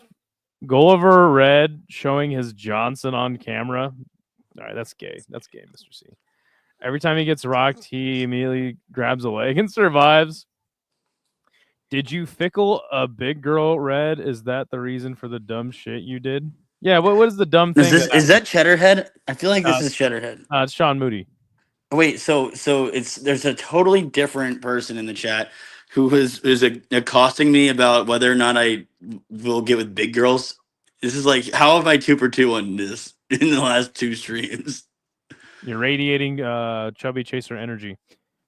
Gulliver Red showing his Johnson on camera. All right, that's gay. That's gay, Mr. C. Every time he gets rocked, he immediately grabs a leg and survives. Did you fickle a big girl, Red? Is that the reason for the dumb shit you did? Yeah, what is the dumb thing? Is that Cheddarhead? I feel like this is Cheddarhead. It's Sean Moody. Wait, so there's a totally different person in the chat who is accosting me about whether or not I will get with big girls. This is like, how have I 2 for 2 on this in the last 2 streams? You're radiating chubby chaser energy.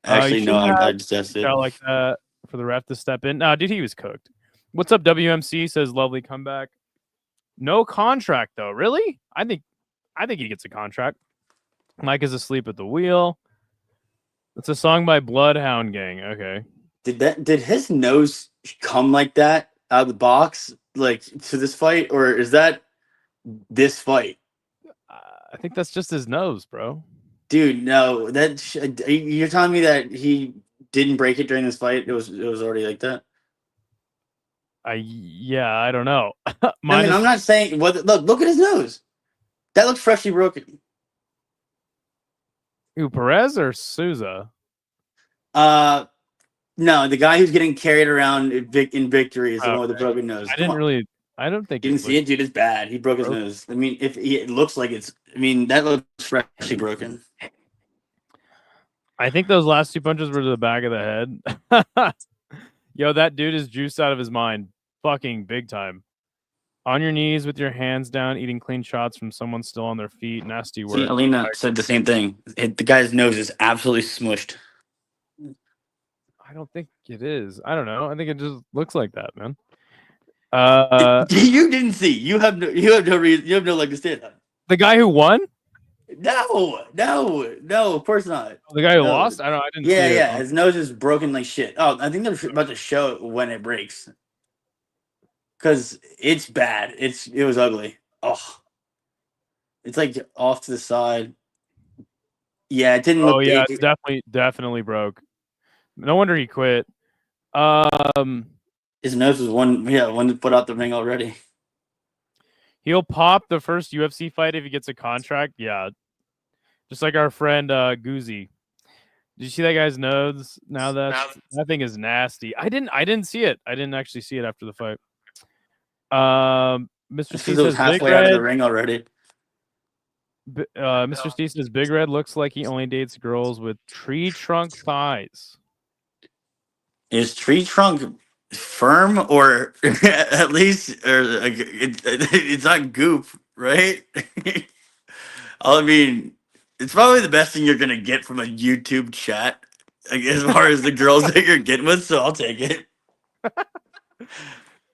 Actually, no, I just tested. Like that for the ref to step in. Nah, dude, he was cooked. What's up, WMC? Says lovely comeback. No contract though. Really? I think he gets a contract. Mike is asleep at the wheel. It's a song by Bloodhound Gang. Okay. Did his nose come like that out of the box, like to this fight, or is that this fight? I think that's just his nose, bro. Dude, no, you're telling me that he didn't break it during this fight? It was already like that. Yeah, I don't know. I mean, I'm not saying. Look at his nose. That looks freshly broken. Who, Perez or Souza? No, the guy who's getting carried around in victory is the one with the broken nose. I don't think you didn't see it, dude. It's bad. He broke his nose. I mean, it looks like it's. I mean, that looks freshly broken. I think those last 2 punches were to the back of the head. Yo, that dude is juiced out of his mind. Fucking big time. On your knees with your hands down, eating clean shots from someone still on their feet. Nasty work. See, Alina said the same thing. The guy's nose is absolutely smushed. I don't think it is. I don't know. I think it just looks like that, man. You didn't see. You have no reason. You have no leg to stand on. The guy who won? No, of course not. The guy who lost? I didn't see it. Yeah. His nose is broken like shit. Oh, I think they're about to show it when it breaks. Because it's bad. It was ugly. Oh. It's like off to the side. Yeah, it didn't look. Oh yeah, it's definitely broke. No wonder he quit. His nose was one to put out the ring already. He'll pop the first UFC fight if he gets a contract. Yeah. Just like our friend Goozy. Did you see that guy's nose? Now that thing is nasty. I didn't see it. I didn't actually see it after the fight. Mr. C says halfway out of the ring already. Mr. C says Big Red looks like he only dates girls with tree trunk thighs. Is tree trunk firm or at least it's not goop, right? I mean, it's probably the best thing you're gonna get from a YouTube chat, like, as far as the girls that you're getting with. So I'll take it.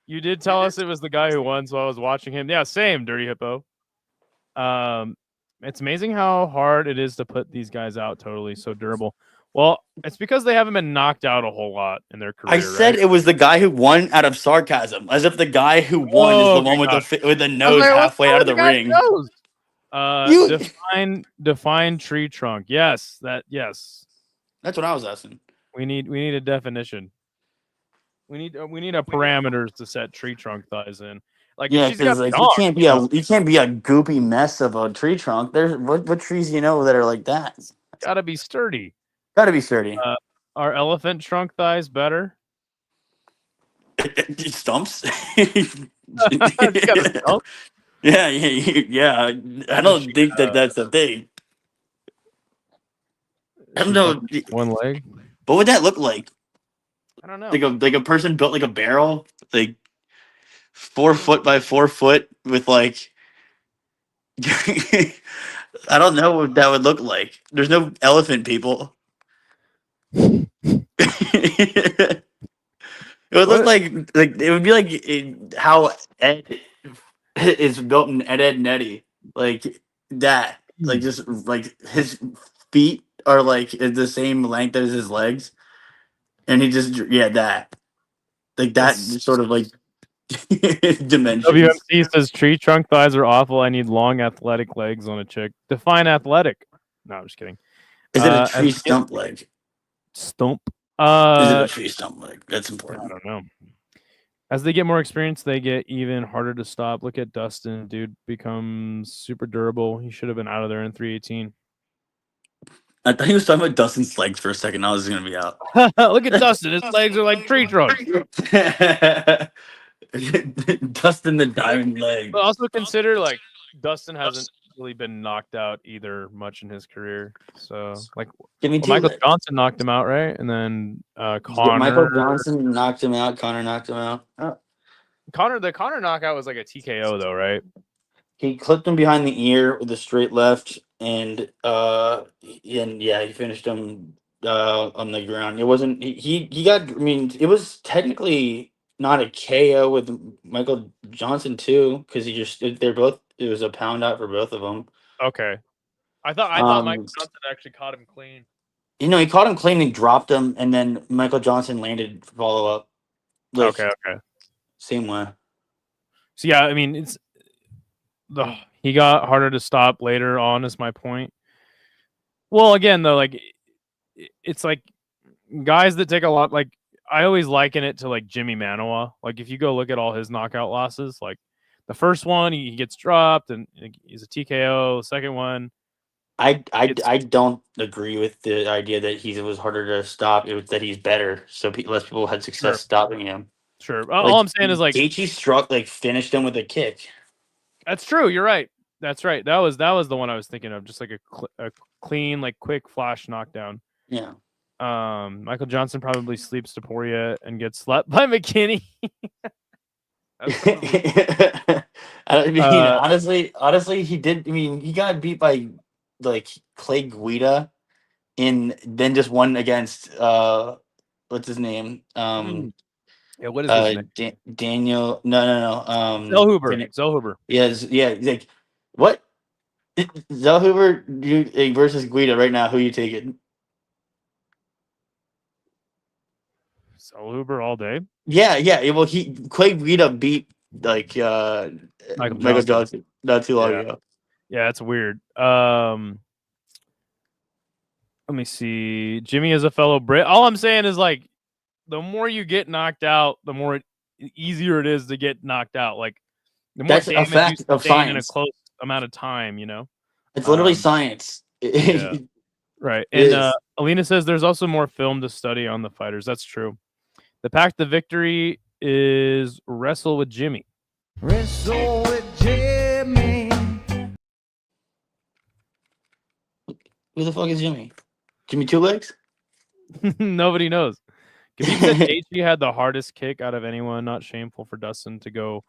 You did tell us it was the guy who won, so I was watching him. Yeah, same, Dirty Hippo. It's amazing how hard it is to put these guys out totally, so durable. Well, it's because they haven't been knocked out a whole lot in their career. I said it was the guy who won out of sarcasm, as if the guy who won is the one with the nose halfway out of the ring. Define tree trunk. Yes. That's what I was asking. We need a definition. We need a parameters to set tree trunk thighs in. Like, yeah, because like, you can't be a goopy mess of a tree trunk. There's what trees that are like that? Gotta be sturdy. Are elephant trunk thighs better? It stumps. It's stump. Yeah. I don't think that's the thing. I don't know. One leg. What would that look like? I don't know. Like a person built like a barrel, like 4 foot by 4 foot with like. I don't know what that would look like. There's no elephant people. It would look like it would be like how Ed is built in Ed, Ed and Eddie, like that, like just like his feet are like the same length as his legs, and he just that, like that sort of like dimensions. WMC says tree trunk thighs are awful. I need long athletic legs on a chick. Define athletic. No, I'm just kidding. Is it a tree stump leg? Stump. Is it a tree stump leg? That's important. I don't know. As they get more experience, they get even harder to stop. Look at Dustin, dude, becomes super durable. He should have been out of there in 318. I thought he was talking about Dustin's legs for a second. I was gonna be out. Look at Dustin. His legs are like tree trunks. Dustin the diamond leg. But also consider like Dustin hasn't really been knocked out either much in his career. So like Give me well, two Michael legs. Johnson knocked him out, right? And then Connor. Michael Johnson knocked him out. Connor knocked him out. Oh. The Connor knockout was like a TKO though, right? He clipped him behind the ear with a straight left, and yeah, he finished him on the ground. It wasn't he got. I mean, it was technically not a KO with Michael Johnson too, because they're both. It was a pound out for both of them. Okay. I thought Michael Johnson actually caught him clean. You know, he caught him clean and dropped him, and then Michael Johnson landed follow up. Okay. Same way. So yeah, I mean he got harder to stop later on. Is my point. Well, again though, like it's like guys that take a lot. Like I always liken it to like Jimmy Manoa. Like if you go look at all his knockout losses, like the first one he gets dropped and he's a TKO. The second one. I don't agree with the idea that he was harder to stop. It was that he's better, so less people had success stopping him. Sure. All I'm saying is like Gaethje struck, finished him with a kick. That's true. You're right. That's right. That was the one I was thinking of. Just like a clean, like quick flash knockdown. Yeah. Michael Johnson probably sleeps to Poirier and gets slapped by McKinney. I mean, honestly, he did. I mean, he got beat by like Clay Guida, then just won against what's his name? Yeah, what is his name? Daniel? No. Zellhuber. Yeah. Like what? Zellhuber versus Guida right now. Who you taking? Zellhuber all day. Yeah. Well, Clay Guida beat Michael Johnson not too long ago. Yeah, that's weird. Let me see. Jimmy is a fellow Brit. All I'm saying is like the more you get knocked out, the more easier it is to get knocked out. Like the more damage you sustain in a close amount of time, you know. It's literally science. Yeah. Right. And Alina says there's also more film to study on the fighters. That's true. The path to victory is wrestle with Jimmy. Wrestle with Jimmy. Who the fuck is Jimmy? Jimmy Two Legs? Nobody knows. Khabib said Gaethje had the hardest kick out of anyone. Not shameful for Dustin to go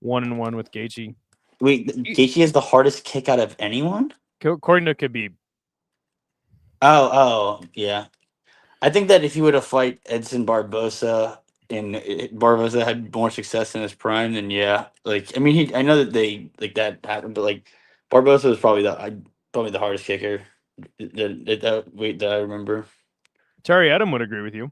1-1 with Gaethje. Wait, Gaethje has the hardest kick out of anyone? According to Khabib. Oh, yeah. I think that if he were to fight Edson Barbosa and Barbosa had more success in his prime, then yeah. Like, I mean, I know that that happened, but like Barbosa was probably the hardest kicker that I remember. Terry Edom would agree with you.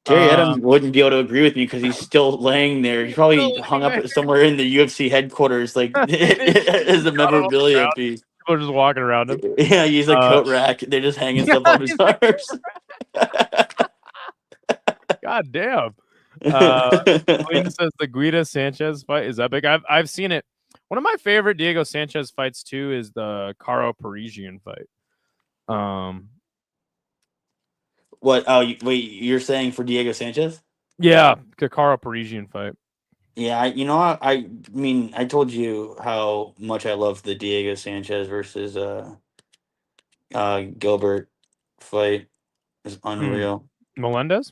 Terry Edom wouldn't be able to agree with me because he's still laying there. He probably hung up somewhere in the UFC headquarters, like as a memorabilia piece. People are just walking around him. Yeah, he's a coat rack. They're just hanging stuff on his arms. God damn. Queen says the Guida Sanchez fight is epic. I've seen it. One of my favorite Diego Sanchez fights too is the Caro Parisian fight. What? Oh, wait, you're saying for Diego Sanchez? Yeah, the Caro Parisian fight. Yeah, I mean, I told you how much I love the Diego Sanchez versus Gilbert fight. It's unreal. Melendez?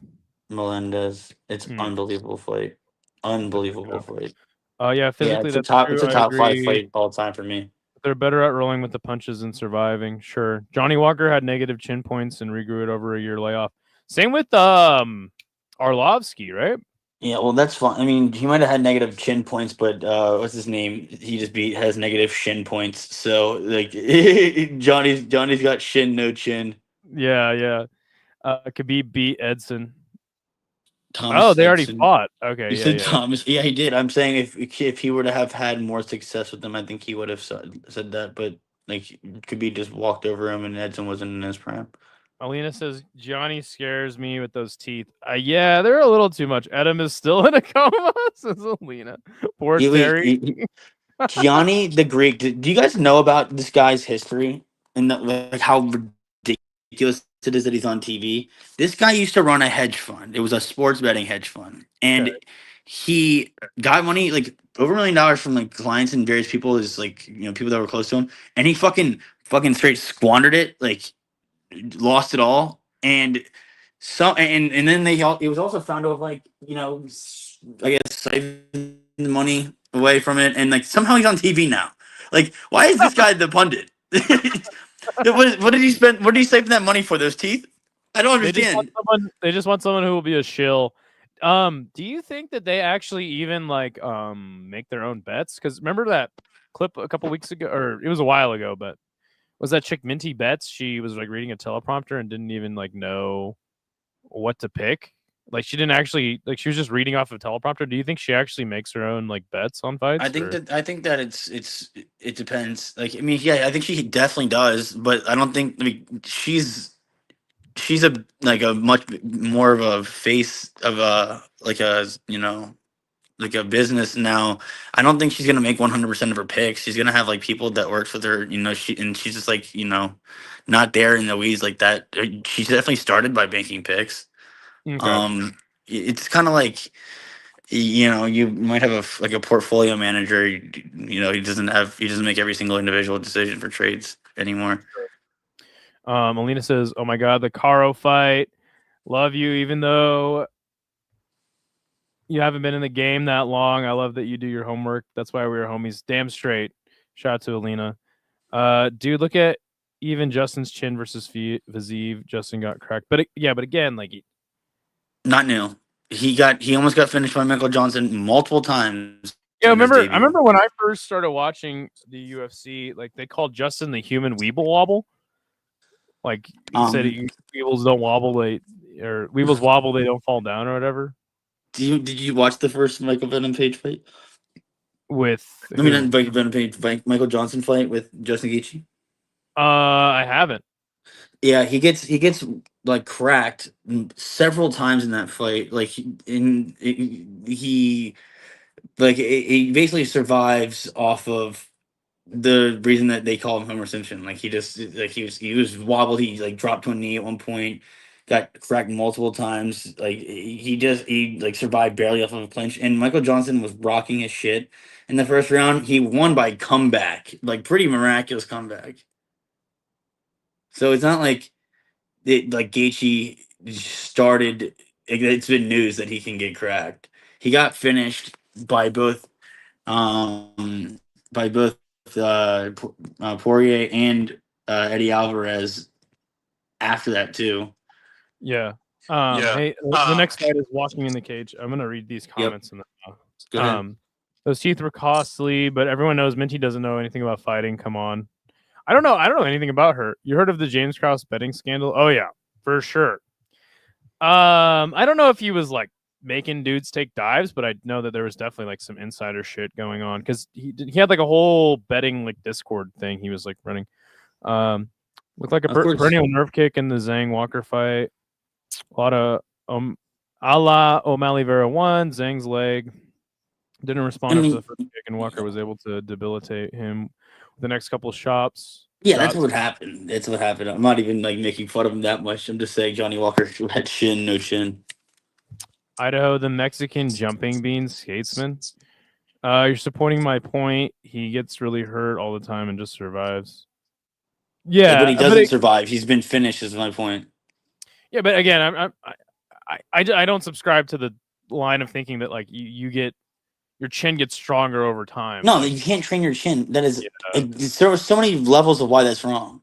It's unbelievable fight. Unbelievable fight. Yeah, physically it's a top 5 fight all time for me. They're better at rolling with the punches and surviving. Sure. Johnny Walker had negative chin points and regrew it over a year layoff. Same with Arlovsky, right? Yeah, well, that's fine. I mean, he might have had negative chin points, but what's his name? He just has negative shin points. So like, Johnny's got shin, no chin. Yeah. Khabib beat Edson. Thomas they already fought. Okay, you said Thomas. Yeah, he did. I'm saying if he were to have had more success with them, I think he would have said that. But like, Khabib just walked over him, and Edson wasn't in his prime. Alina says Johnny scares me with those teeth. Yeah, they're a little too much. Adam is still in a coma, says Alina. Poor Terry. Gianni the Greek. Do you guys know about this guy's history and like how ridiculous it is that he's on TV? This guy used to run a hedge fund. It was a sports betting hedge fund, and Okay. he got money like over $1 million from like clients and various people, is like people that were close to him, and he fucking straight squandered it, like lost it all, and and then it was also found to have like I guess siphoned the money away from it, and like somehow he's on TV now. Like, why is this guy the pundit? What did he spend? What did he save that money for? Those teeth? I don't They just want understand. someone. They just want someone who will be a shill. Do you think that they actually even like make their own bets? Because remember that clip a couple weeks ago, or it was a while ago, but was that chick Minty Bets? She was like reading a teleprompter and didn't even like know what to pick. Like she didn't actually like she was just reading off a teleprompter. Do you think she actually makes her own like bets on I fights? think Or that it depends. Like, I mean, yeah, I think she definitely does, but I don't think. I mean, she's a much more of a face of a like a like a business now. I don't think she's gonna make 100% of her picks. She's gonna have like people that works with her. She's just like not there in the weeds like that. She's definitely started by making picks. okay. It's kind of like you might have like a portfolio manager. He doesn't make every single individual decision for trades anymore. Alina says, "Oh my god, the Caro fight. Love you, even though you haven't been in the game that long. I love that you do your homework. That's why we were homies. Damn straight. Shout out to Alina. Dude, look at even Justin's chin versus Viziv. Justin got cracked, but but again, like Not new. He almost got finished by Michael Johnson multiple times yeah. in his I debut. remember when I first started watching the UFC, like they called Justin the human Weeble Wobble. Like he said, Um, Weebles don't wobble, or Weebles wobble, they don't fall down, or whatever. did you watch the first Michael Venom Page fight? With I mean, who? not Michael Venom Page, Michael Johnson fight with Justin Gaethje. I haven't. Yeah, he gets like cracked several times in that fight. Like he like he basically survives off of the reason that they call him Homer Simpson. Like he just like he was wobbled. He like dropped to a knee at one point, got cracked multiple times. Like he like survived barely off of a clinch. And Michael Johnson was rocking his shit in the first round. He won by comeback, like pretty miraculous comeback. So it's not like like Gaethje started. It's been news that he can get cracked. He got finished by both um by both Poirier and Eddie Alvarez after that too. Yeah. Hey, the next fight is walking in the cage. I'm gonna read these Yep. comments and then, Go ahead. those teeth were costly, but everyone knows Minty doesn't know anything about fighting. Come on. I don't know. I don't know anything about her. You heard of the James Krause betting scandal? Oh yeah, for sure. I don't know if he was like making dudes take dives, but I know that there was definitely like some insider shit going on because he had like a whole betting like Discord thing he was like running. Looked like a Of course. perennial nerve kick in the Zhang Walker fight. A lot of a la O'Malley Vera won. Zhang's leg didn't respond I after the mean, first kick, and Walker was able to debilitate him with the next couple of shots. yeah, that's what happened. That's what happened. I'm not even like making fun of him that much. I'm just saying Johnny Walker had shin, no chin. Idaho, the Mexican jumping bean skatesman. You're supporting my point. He gets really hurt all the time and just survives. But he Yeah, doesn't survive. He's been finished. Is my point. yeah, but again, I don't subscribe to the line of thinking that like you get your chin gets stronger over time. No, Like, you can't train your chin. That is, yeah. there were so many levels of why that's wrong.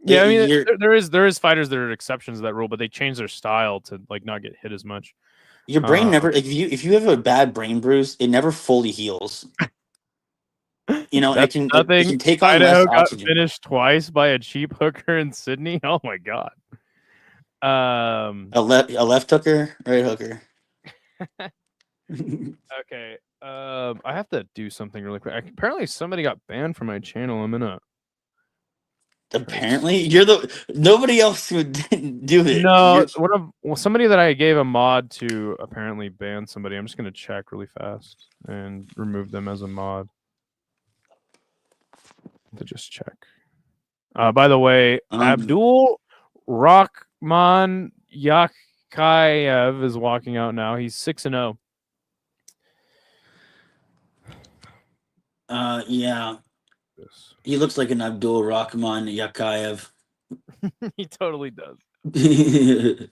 Yeah, I mean, You're, there is fighters that are exceptions to that rule, but they change their style to like not get hit as much. your brain never like if you have a bad brain bruise, it never fully heals. That's It nothing. can take on less Idaho got oxygen. finished twice by a cheap hooker in Sydney. Oh my god. A left hooker, right hooker. Okay. I have to do something really quick. Apparently, somebody got banned from my channel. I'm gonna Apparently, you're the nobody else would do it. No, somebody that I gave a mod to apparently banned somebody. I'm just gonna check really fast and remove them as a mod. To just check. By the way, Abdul Rahman Yakayev is walking out now. He's 6-0. Yeah, he looks like an Abdul Rahman Yakayev. He totally does. I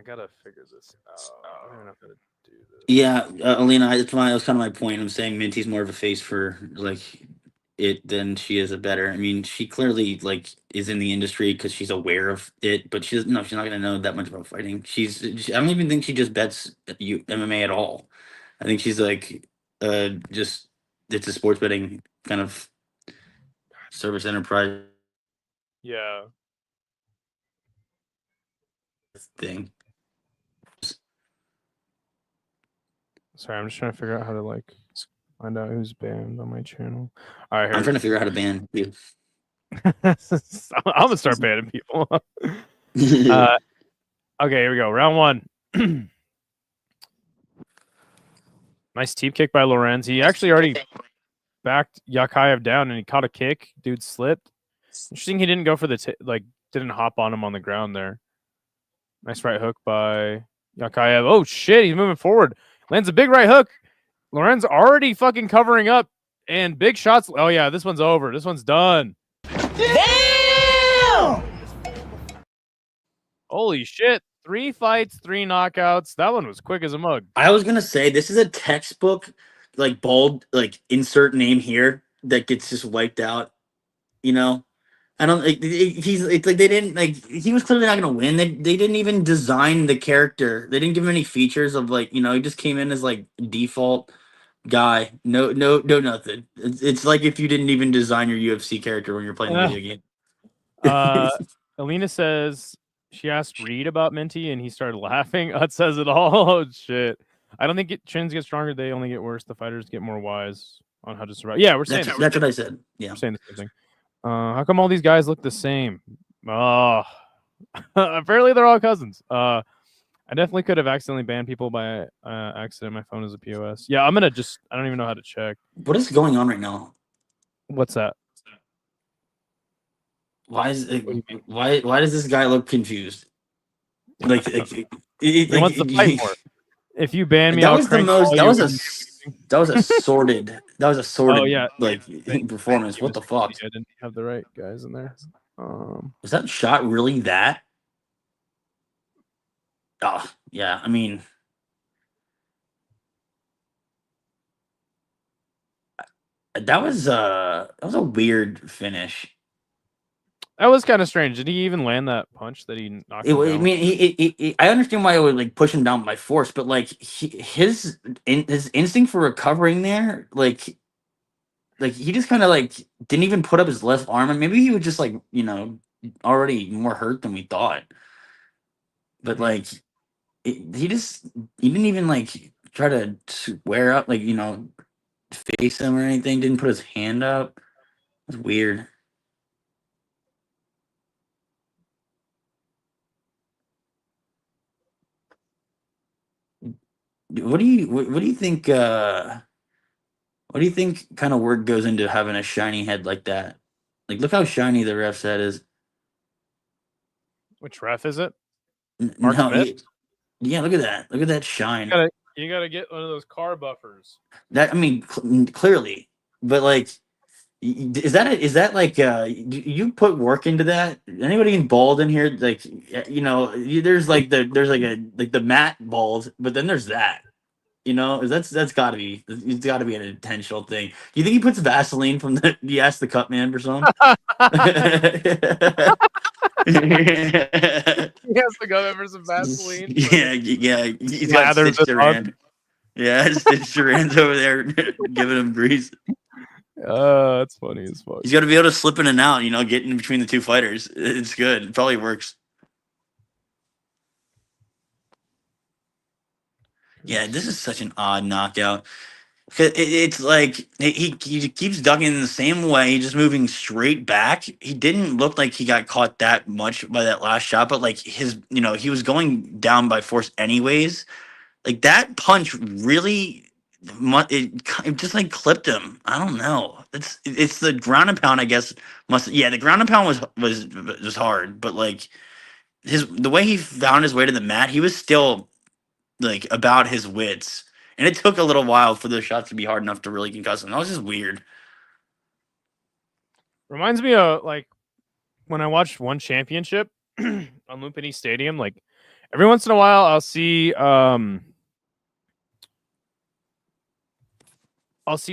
gotta figure this out. I don't know how to do this. Yeah, Alina, that was kind of my point. I'm saying Minty's more of a face for like it than she is a better. I mean, she clearly like is in the industry because she's aware of it, but she's not gonna know that much about fighting. I don't even think she just bets MMA at all. I think she's like just it's a sports betting kind of service enterprise Yeah. thing. Sorry, I'm just trying to figure out how to like find out who's banned on my channel. All right, I'm trying to figure out how to ban you. I'm gonna start banning people. Okay, here we go. Round one. Nice teep kick by Lorenz. He actually already backed Yakayev down and he caught a kick. Dude slipped. Interesting he didn't go for the didn't hop on him on the ground there. Nice right hook by Yakayev. Oh shit, he's moving forward. Lands a big right hook. Lorenz already fucking covering up and big shots. Oh yeah, this one's over. This one's done. Damn! Holy shit. 3 fights, 3 knockouts. That one was quick as a mug. I was gonna say this is a textbook, like bold, like insert name here that gets just wiped out. You know, I don't like it's like they didn't like he was clearly not gonna win. They didn't even design the character. They didn't give him any features of like he just came in as like default guy. No nothing. It's like if you didn't even design your UFC character when you're playing the video game. Alina says she asked Reed about Minty and he started laughing. That says it all. Oh shit. I don't think trends get stronger, they only get worse. The fighters get more wise on how to survive. Yeah, we're saying that's what I said. Yeah. We're saying the same thing. How come all these guys look the same? Oh, apparently they're all cousins. I definitely could have accidentally banned people by accident. My phone is a POS. Yeah, I'm gonna just. I don't even know how to check. What is going on right now? What's that? Why is why does this guy look confused? Like, he wants to fight more. If you ban me, that I'll was the most. That was a sordid. That was a sordid. Oh yeah, like performance. What the fuck? I didn't have the right guys in there. Was that shot really that? Oh yeah. I mean, that was a weird finish. That was kind of strange. Did he even land that punch that he knocked him down? I mean, I understand why it would like push him down by force, but like his instinct for recovering there, like he just kind of like didn't even put up his left arm, and maybe he was just like already more hurt than we thought. But like he didn't even like try to square up, like face him or anything. Didn't put his hand up. It was weird. What do you think? What do you think kind of work goes into having a shiny head like that? Like, look how shiny the ref's head is. Which ref is it? Mark Smith? Yeah, look at that. Look at that shine. You gotta get one of those car buffers. That I mean, clearly, but like, is that like you put work into that? Anybody bald in here? Like, there's the matte bald, but then there's that. That's got to be it's got to be an intentional thing. Do you think he puts Vaseline from the? You ask the cut man for some. He has to go there for some Vaseline. Yeah. He's got Stitch Duran. Yeah, Stitch Duran's over there giving him grease. That's funny as fuck. He's got to be able to slip in and out. Get in between the two fighters. It's good. It probably works. Yeah, this is such an odd knockout. It's like he keeps ducking in the same way, just moving straight back. He didn't look like he got caught that much by that last shot, but like he was going down by force anyways. Like that punch really, it just like clipped him. I don't know. It's the ground and pound, I guess. Yeah, the ground and pound was hard, but like the way he found his way to the mat, he was still like about his wits. And it took a little while for those shots to be hard enough to really concuss him. That was just weird. Reminds me of like when I watched one championship on Lumpini Stadium. Like every once in a while, I'll see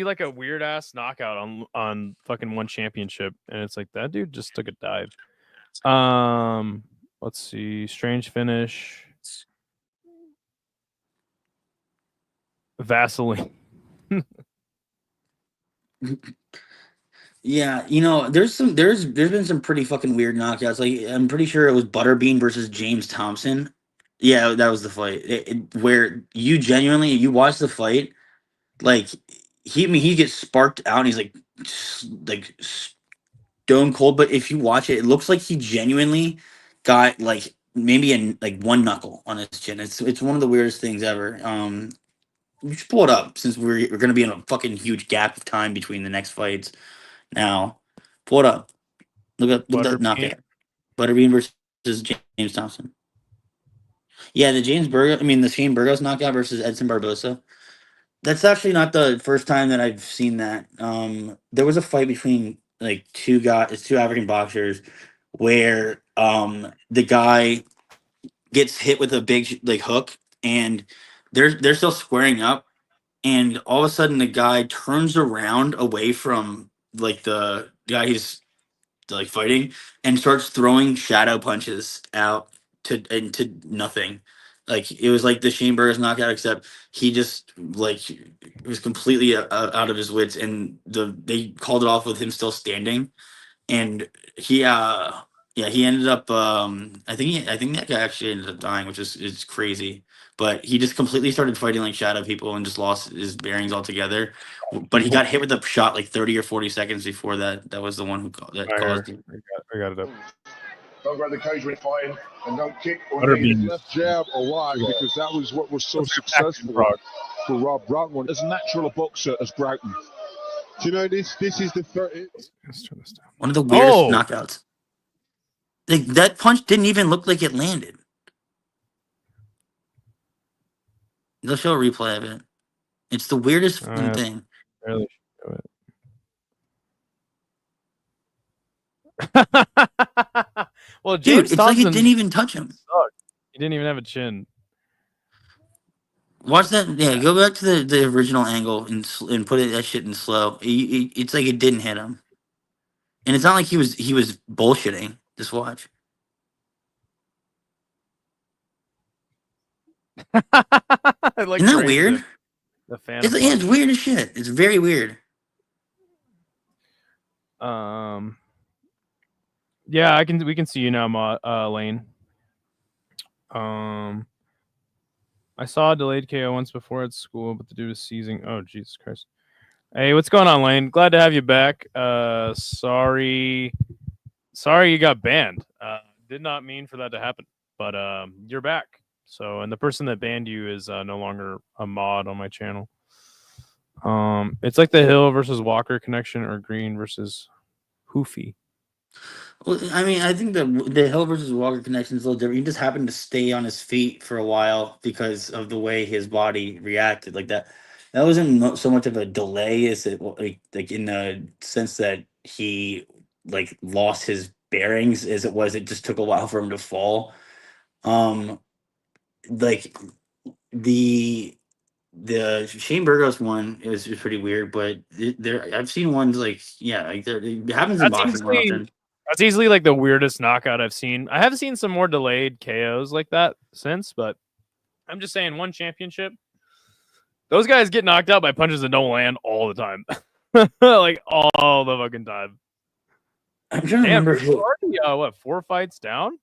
like a weird ass knockout on fucking one championship, and it's like that dude just took a dive. Let's see, strange finish, Vaseline. Yeah, there's been some pretty fucking weird knockouts. Like I'm pretty sure it was Butterbean versus James Thompson. Yeah, that was the fight where you watch the fight, like he gets sparked out and he's like stone cold. But if you watch it, it looks like he genuinely got like maybe like one knuckle on his chin. It's one of the weirdest things ever. You should pull it up since we're gonna be in a fucking huge gap of time between the next fights. Now, pull it up. Look at that Butterbean. knockout. Butterbean versus James Thompson. Yeah, the Shane Burgos knockout versus Edson Barbosa. That's actually not the first time that I've seen that. There was a fight between like two African boxers where the guy gets hit with a big like hook and they're still squaring up and all of a sudden the guy turns around away from like the guy he's like fighting and starts throwing shadow punches out into nothing. Like it was like the Shane Burgos knockout, except he just like was completely out of his wits, and they called it off with him still standing, and he yeah, he ended up I think that guy actually ended up dying, which is crazy. But he just completely started fighting like shadow people and just lost his bearings altogether. But he got hit with a shot like 30 or 40 seconds before that. That was the one that caused it. I got it up. Don't grab the cage when fighting, and don't kick or Butter knee. beans. Left jab or right, because that was what was so successful for Rob Broughton. As natural a boxer as Broughton. Do you know this? This is the third. Let's turn this down. One of the weirdest knockouts. Like that punch didn't even look like it landed. They'll show a replay of it. It's the weirdest fucking thing. Barely show it. Well, James Dude, it's Thompson like it didn't even touch him. sucked. He didn't even have a chin. Watch that. Yeah, go back to the original angle and put that shit in slow. It's like it didn't hit him, and it's not like he was bullshitting. Just watch. Isn't that weird? The fan. It's weird as shit. It's very weird. Yeah, we can see you now, Lane. I saw a delayed KO once before at school, but the dude was seizing. Oh, Jesus Christ. Hey, what's going on, Lane? Glad to have you back. Sorry you got banned. Did not mean for that to happen, but you're back. So, and the person that banned you is no longer a mod on my channel. It's like the Hill versus Walker connection or Green versus Hoofy. Well, I mean, I think the Hill versus Walker connection is a little different. He just happened to stay on his feet for a while because of the way his body reacted. Like that wasn't so much of a delay as it like in the sense that he like lost his bearings as it was. It just took a while for him to fall. Like the Shane Burgos one is pretty weird, but I've seen ones like it happens in boxing more often. That's easily like the weirdest knockout I've seen. I have seen some more delayed KOs like that since, but I'm just saying one championship. Those guys get knocked out by punches that don't land all the time. Like all the fucking time. I'm trying to remember who. Already, 4 fights down?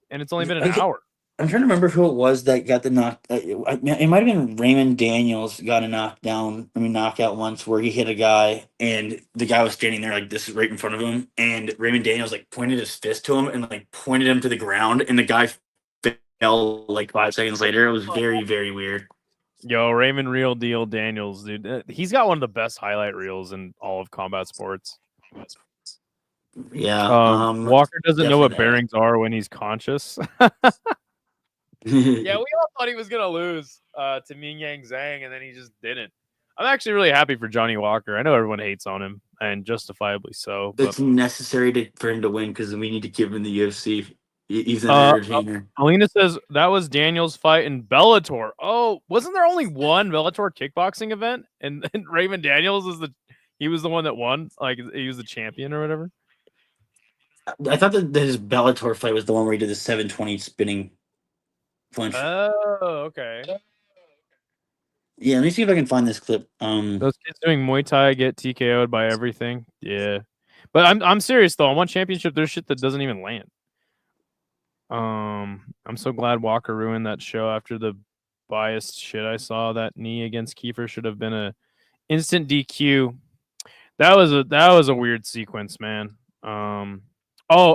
And it's only been an hour. I'm trying to remember who it was that got the knock. It might have been Raymond Daniels got a knockout once where he hit a guy and the guy was standing there like this right in front of him, and Raymond Daniels like pointed his fist to him and like pointed him to the ground, and the guy fell like 5 seconds later. It was very, very weird. Yo, Raymond Real Deal Daniels, dude. He's got one of the best highlight reels in all of combat sports. Yeah. Walker doesn't know what definitely that. bearings are when he's conscious. Yeah, we all thought he was gonna lose to Ming Yang Zhang, and then he just didn't. I'm actually really happy for Johnny Walker. I know everyone hates on him, and justifiably so. But It's necessary for him to win because we need to keep him in the UFC. He's an entertainer. Alina says that was Daniel's fight in Bellator. Oh, wasn't there only one Bellator kickboxing event? And Raymond Daniels was the one that won. Like he was the champion or whatever. I thought that his Bellator fight was the one where he did the 720 spinning punch. Oh, okay. Yeah, let me see if I can find this clip. Those kids doing Muay Thai get TKO'd by everything. Yeah, but I'm serious though. On one championship, there's shit that doesn't even land. I'm so glad Walker ruined that show after the biased shit I saw. That knee against Kiefer should have been a instant DQ. That was a weird sequence, man.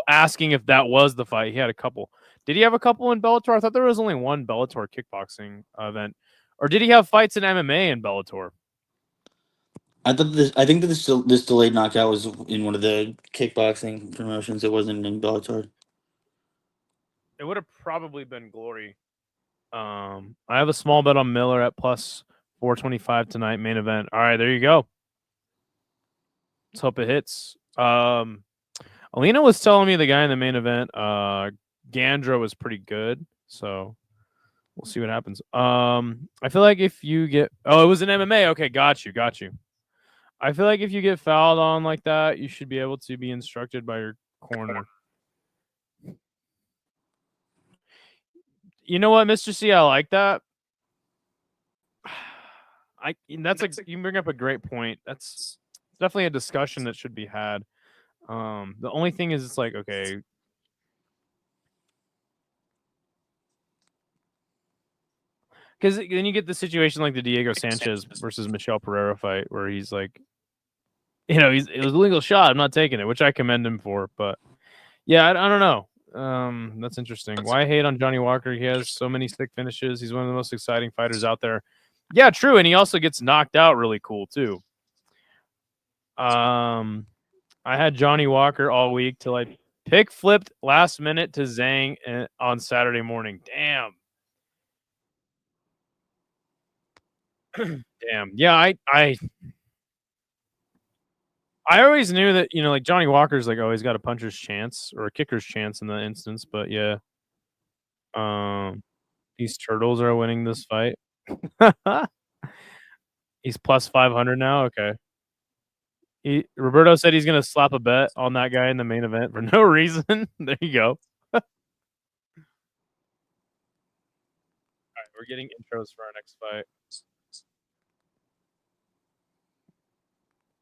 Asking if that was the fight. He had a couple. Did he have a couple in Bellator? I thought there was only one Bellator kickboxing event. Or did he have fights in MMA in Bellator? I think that this delayed knockout was in one of the kickboxing promotions. It wasn't in Bellator. It would have probably been Glory. I have a small bet on Miller at plus 425 tonight, main event. All right, there you go. Let's hope it hits. Alina was telling me the guy in the main event, Gandra, was pretty good. So we'll see what happens. I feel like if you get... Oh, it was an MMA. Okay, got you. I feel like if you get fouled on like that, you should be able to be instructed by your corner. You know what, Mr. C? I like that. You bring up a great point. That's definitely a discussion that should be had. The only thing is, it's like, okay, because then you get the situation like the Diego Sanchez versus Michel Pereira fight, where he's like, it was a legal shot. I'm not taking it, which I commend him for. But yeah, I don't know. That's interesting. Why hate on Johnny Walker? He has so many sick finishes. He's one of the most exciting fighters out there. Yeah, true, and he also gets knocked out really cool too. I had Johnny Walker all week till I pick flipped last minute to Zhang on Saturday morning. Damn. Damn. Yeah, I always knew that, like Johnny Walker's like always got a puncher's chance or a kicker's chance in that instance, but yeah. These turtles are winning this fight. He's plus 500 now. Okay. Roberto said he's gonna slap a bet on that guy in the main event for no reason. There you go. All right, we're getting intros for our next fight.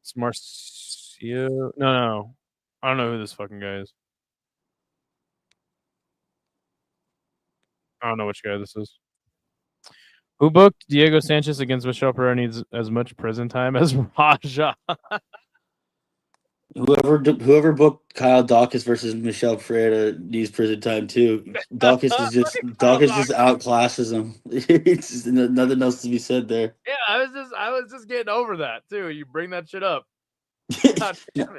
It's Marcio. No. I don't know who this fucking guy is. I don't know which guy this is. Who booked Diego Sanchez against Michel Pereira needs as much prison time as Raja. Whoever booked Kyle Dawkins versus Michel Pereira needs prison time too. Dawkins just outclasses him. It's just nothing else to be said there. Yeah, I was just getting over that too. You bring that shit up.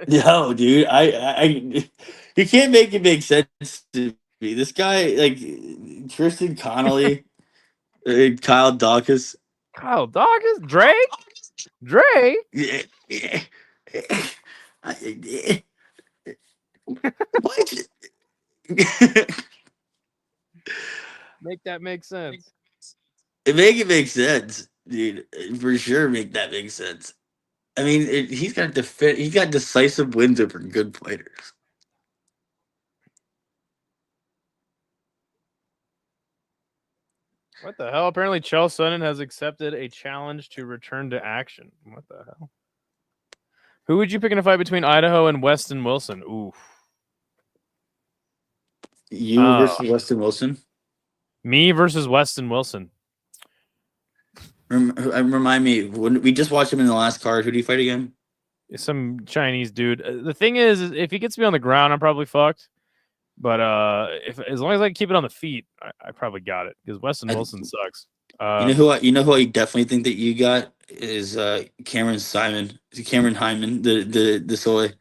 No, dude, I you can't make it make sense to me. This guy, like Tristan Connolly, Kyle Dawkins, Drake. What? Make that make sense. Make it make sense, dude. For sure, make that make sense. I mean, he's got decisive wins over good fighters. What the hell? Apparently, Chael Sonnen has accepted a challenge to return to action. What the hell? Who would you pick in a fight between Idaho and Weston Wilson? Ooh. You versus Weston Wilson? Me versus Weston Wilson. Remind me, when we just watched him in the last card. Who do you fight again? Some Chinese dude. The thing is if he gets me on the ground, I'm probably fucked. But if as long as I can keep it on the feet, I probably got it because Weston Wilson sucks. You know who I definitely think that you got is Cameron Hyman, the soy.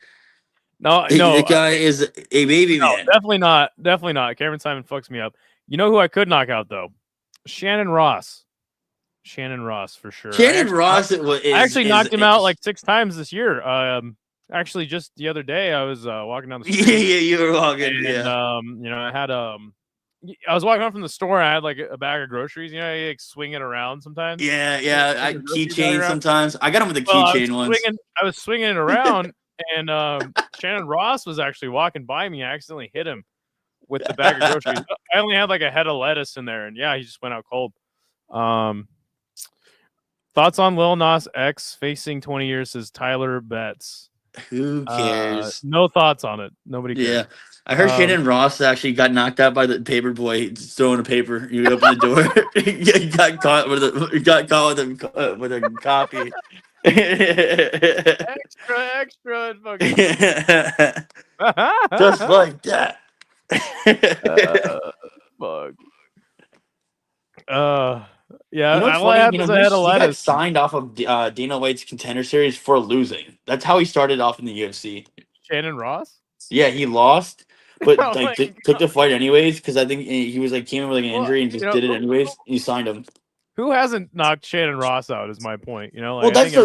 No, the guy is a baby man. Definitely not. Definitely not. Cameron Simon fucks me up. You know who I could knock out though? Shannon Ross for sure. I actually knocked him out like 6 times this year. Actually, just the other day, I was walking down the street. Yeah, you were walking. And, I had I was walking home from the store. And I had like a bag of groceries. You like swing it around sometimes. Yeah. Keychain sometimes. I got him with the keychain once. I was swinging it around, and Shannon Ross was actually walking by me. I accidentally hit him with the bag of groceries. I only had like a head of lettuce in there, and yeah, he just went out cold. Thoughts on Lil Nas X facing 20 years, says Tyler Betts. Who cares? No thoughts on it. Nobody cares. Yeah. I heard Shannon Ross actually got knocked out by the paper boy throwing a paper. You open the door. He got caught with a copy. extra. Fucking... Just like that. Fuck. Yeah, you know what's all I had funny? was a head of He got lettuce. signed off of Dana White's Contender Series for losing. That's how he started off in the UFC. Shannon Ross? Yeah, he lost, but took the fight anyways because I think he was like came in with like an injury and just did it anyways. He signed him. Who hasn't knocked Shannon Ross out? Is my point. Well, that's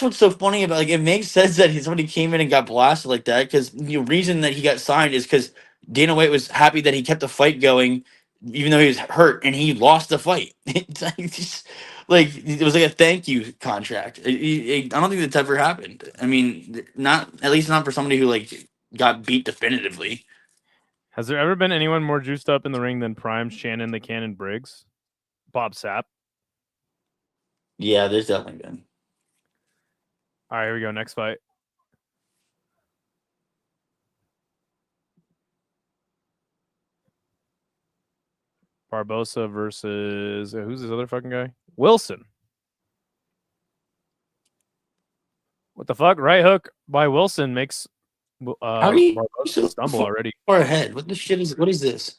what's so funny about it makes sense that somebody came in and got blasted like that because the reason that he got signed is because Dana White was happy that he kept the fight going even though he was hurt and he lost the fight. It's like it was like a thank you contract. I don't think that's ever happened. I mean, not at least not for somebody who like got beat definitively. Has there ever been anyone more juiced up in the ring than Prime Shannon the Cannon Briggs? Bob Sapp? Yeah, there's definitely been. All right, here we go. Next fight. Barbosa versus who's this other fucking guy? Wilson. What the fuck? Right hook by Wilson makes how do you Barbosa stumble already? Far ahead. What the shit is? What is this?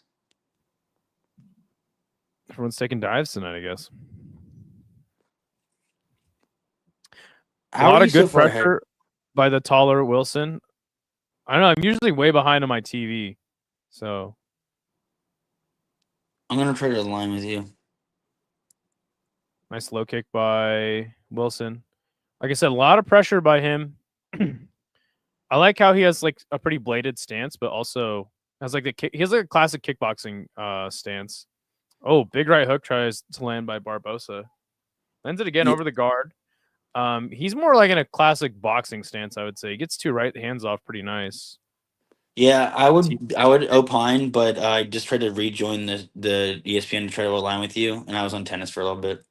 Everyone's taking dives tonight, I guess. A lot of good pressure by the taller Wilson. I don't know. I'm usually way behind on my TV, so I'm gonna try to align with you. Nice low kick by Wilson. Like I said, a lot of pressure by him. I like how he has like a pretty bladed stance, but also has like he has like a classic kickboxing stance. Oh, big right hook tries to land by Barbosa. Lands it again over the guard. He's more like in a classic boxing stance, I would say. He gets 2 right hands off pretty nice. Yeah, I would opine, but I just tried to rejoin the ESPN to try to align with you, and I was on tennis for a little bit.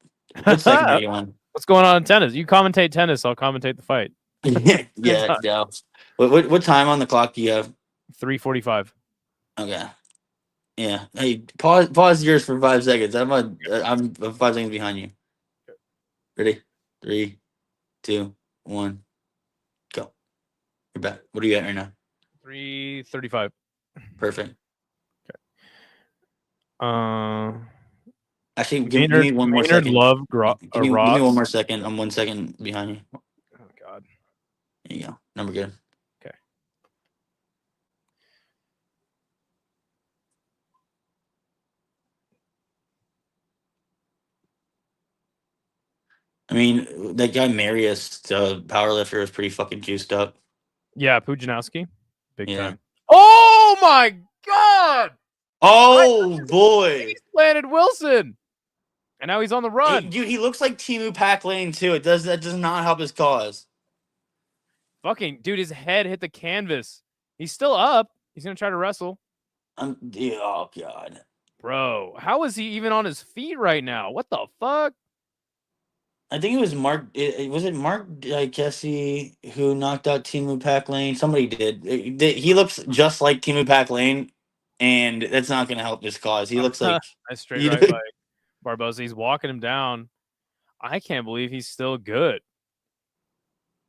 What second are you on? What's going on in tennis? You commentate tennis, I'll commentate the fight. yeah. What time on the clock do you have? 3:45. Okay. Yeah. Hey, pause yours for 5 seconds. I'm 5 seconds behind you. Ready? 3, 2, 1, go. You're back. What are you at right now? 3:35. Perfect. Okay. Actually, give me one more second. Give me 1 more second. I'm 1 second behind you. Oh God. There you go. Number good. Okay. I mean, that guy Marius, the powerlifter, was pretty fucking juiced up. Yeah, Pujanowski. Big Yeah. time. Oh my God! Oh boy! He landed Wilson, and now he's on the run. Dude, he looks like Timu Pack Lane too. That does not help his cause. Fucking dude, his head hit the canvas. He's still up. He's gonna try to wrestle. Oh God, bro, how is he even on his feet right now? What the fuck? I think it was Mark. Was it Mark Gessie who knocked out Timu Pack Lane? Somebody did. He looks just like Timu Pack Lane. and that's not going to help his cause. He looks like nice straight right by Barboza. He's walking him down. I can't believe he's still good.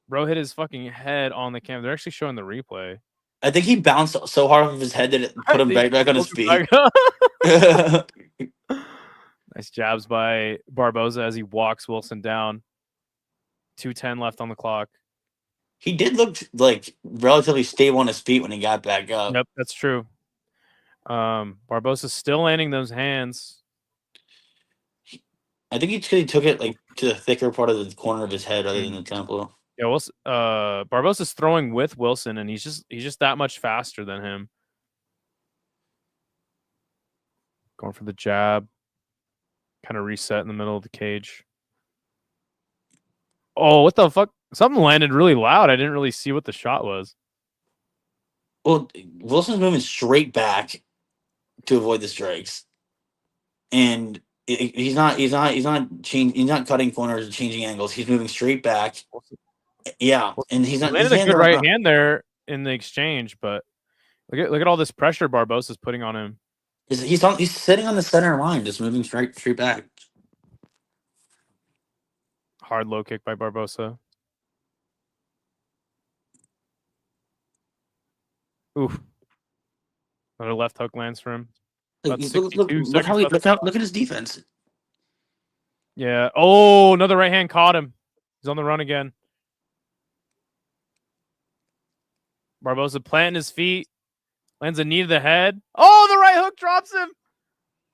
Bro hit his fucking head on the camera. They're actually showing the replay. I think he bounced so hard off his head that it put him back on his feet. Nice jabs by Barboza as he walks Wilson down. 2:10 left on the clock. He did look like relatively stable on his feet when he got back up. Yep, that's true. Barboza's still landing those hands. I think he took it like to the thicker part of the corner of his head rather than the temple. Yeah, Wilson, Barboza's throwing with Wilson, and he's just that much faster than him. Going for the jab. Kind of reset in the middle of the cage. Oh, what the fuck? Something landed really loud. I didn't really see what the shot was. Well, Wilson's moving straight back to avoid the strikes, and he's not cutting corners or changing angles. He's moving straight back. Yeah, and he's not. He landed a good right hand there in the exchange, but look at all this pressure Barbosa's putting on him. He's sitting on the center line, just moving straight back. Hard low kick by Barboza. Oof. Another left hook lands for him. Look at his defense. Yeah. Oh, another right hand caught him. He's on the run again. Barboza planting his feet. Lands a knee to the head. Oh, the right hook drops him.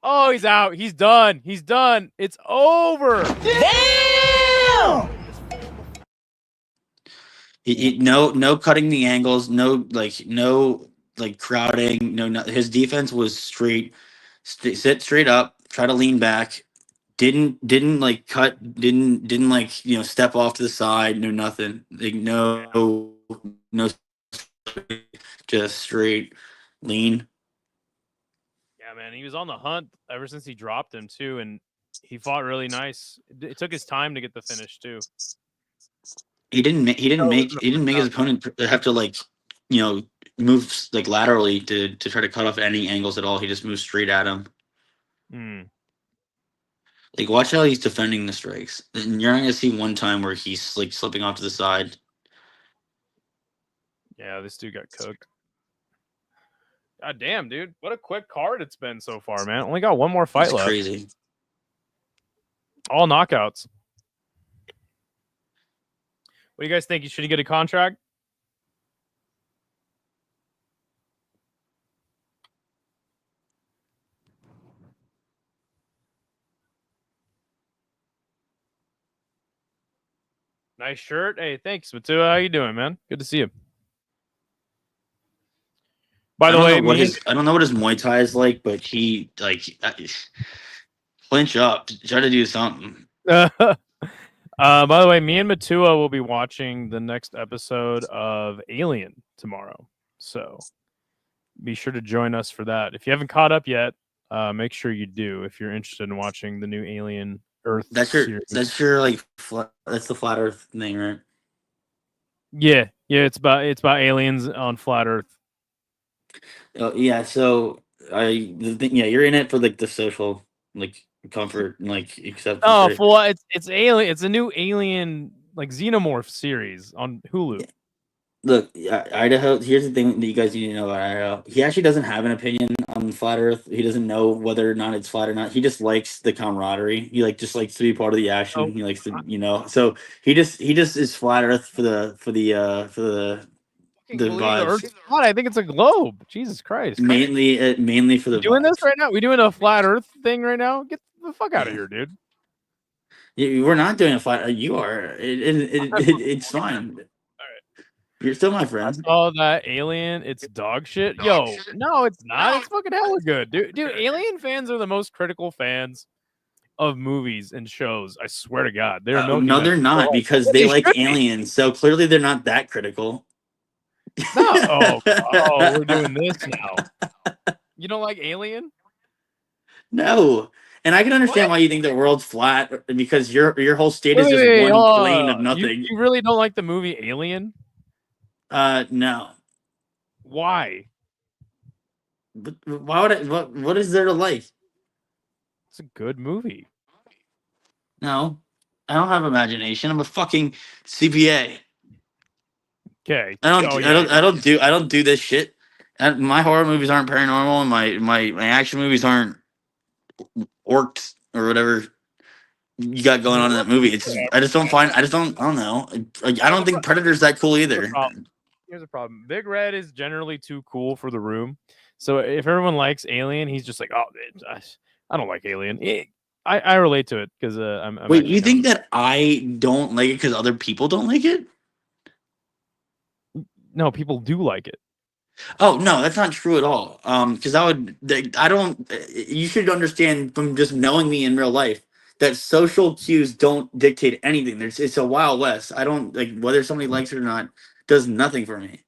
Oh, he's out. He's done. He's done. It's over. Damn! No cutting the angles. No crowding. No, his defense was sit straight up. Try to lean back. Didn't like cut. Didn't like step off to the side. No nothing. Like no. Just straight lean. Yeah, man, he was on the hunt ever since he dropped him too, and he fought really nice. It took his time to get the finish too. He didn't make his opponent have to move like laterally to try to cut off any angles at all. He just moved straight at him. Like, watch how he's defending the strikes. And you're not gonna see one time where he's like slipping off to the side. Yeah, this dude got cooked. God damn, dude. What a quick card it's been so far, man. Only got one more fight left. Crazy. All knockouts. What do you guys think? Should he get a contract? Nice shirt. Hey, thanks, Matua. How you doing, man? Good to see you. By the way, I don't know what his Muay Thai is like, but he clinch up, try to do something. By the way, me and Matua will be watching the next episode of Alien tomorrow, so be sure to join us for that. If you haven't caught up yet, make sure you do. If you're interested in watching the new Alien Earth, that's the Flat Earth thing, right? Yeah, it's about aliens on Flat Earth. Yeah, so you're in it for like the social comfort and acceptance. Oh, for what? It's Alien. It's a new Alien Xenomorph series on Hulu. Yeah. Look, Idaho. Here's the thing that you guys need to know about Idaho. He actually doesn't have an opinion on Flat Earth. He doesn't know whether or not it's flat or not. He just likes the camaraderie. He just likes to be part of the action. Oh. He likes to, So he just is Flat Earth for the vibes. I think it's a globe. Jesus Christ! Mainly for the. Doing this right now? We doing a Flat Earth thing right now? Get the fuck out of here, dude. We're not doing a flat. You are. It's fine. You're still my friend. I saw that Alien. It's dog shit. Yo, no, it's not. It's fucking hella good, dude. Alien fans are the most critical fans of movies and shows. I swear to God, they're no, they're not because they like aliens. So clearly, they're not that critical. No. Oh, we're doing this now. You don't like Alien? No. And I can understand why you think the world's flat because your whole state is just one plane of nothing. You really don't like the movie Alien? No. Why? But why would it? What is there to like? It's a good movie. No, I don't have imagination. I'm a fucking CPA. Okay. I don't. Oh I yeah. don't. I don't do. I don't do this shit. And my horror movies aren't paranormal, and my action movies aren't orcs or whatever you got going on in that movie. It's just, I just don't find. I just don't. I don't know. Like, I don't think Predator's that cool either. Here's the problem. Big Red is generally too cool for the room. So if everyone likes Alien, he's just like, oh, I don't like Alien. I relate to it because I'm Wait, actually you kind think that I don't like it because other people don't like it? no, people do like it. Oh no, that's not true at all. Because I don't. You should understand from just knowing me in real life that social cues don't dictate anything. It's a wild west. I don't like whether somebody likes it or not. Does nothing for me.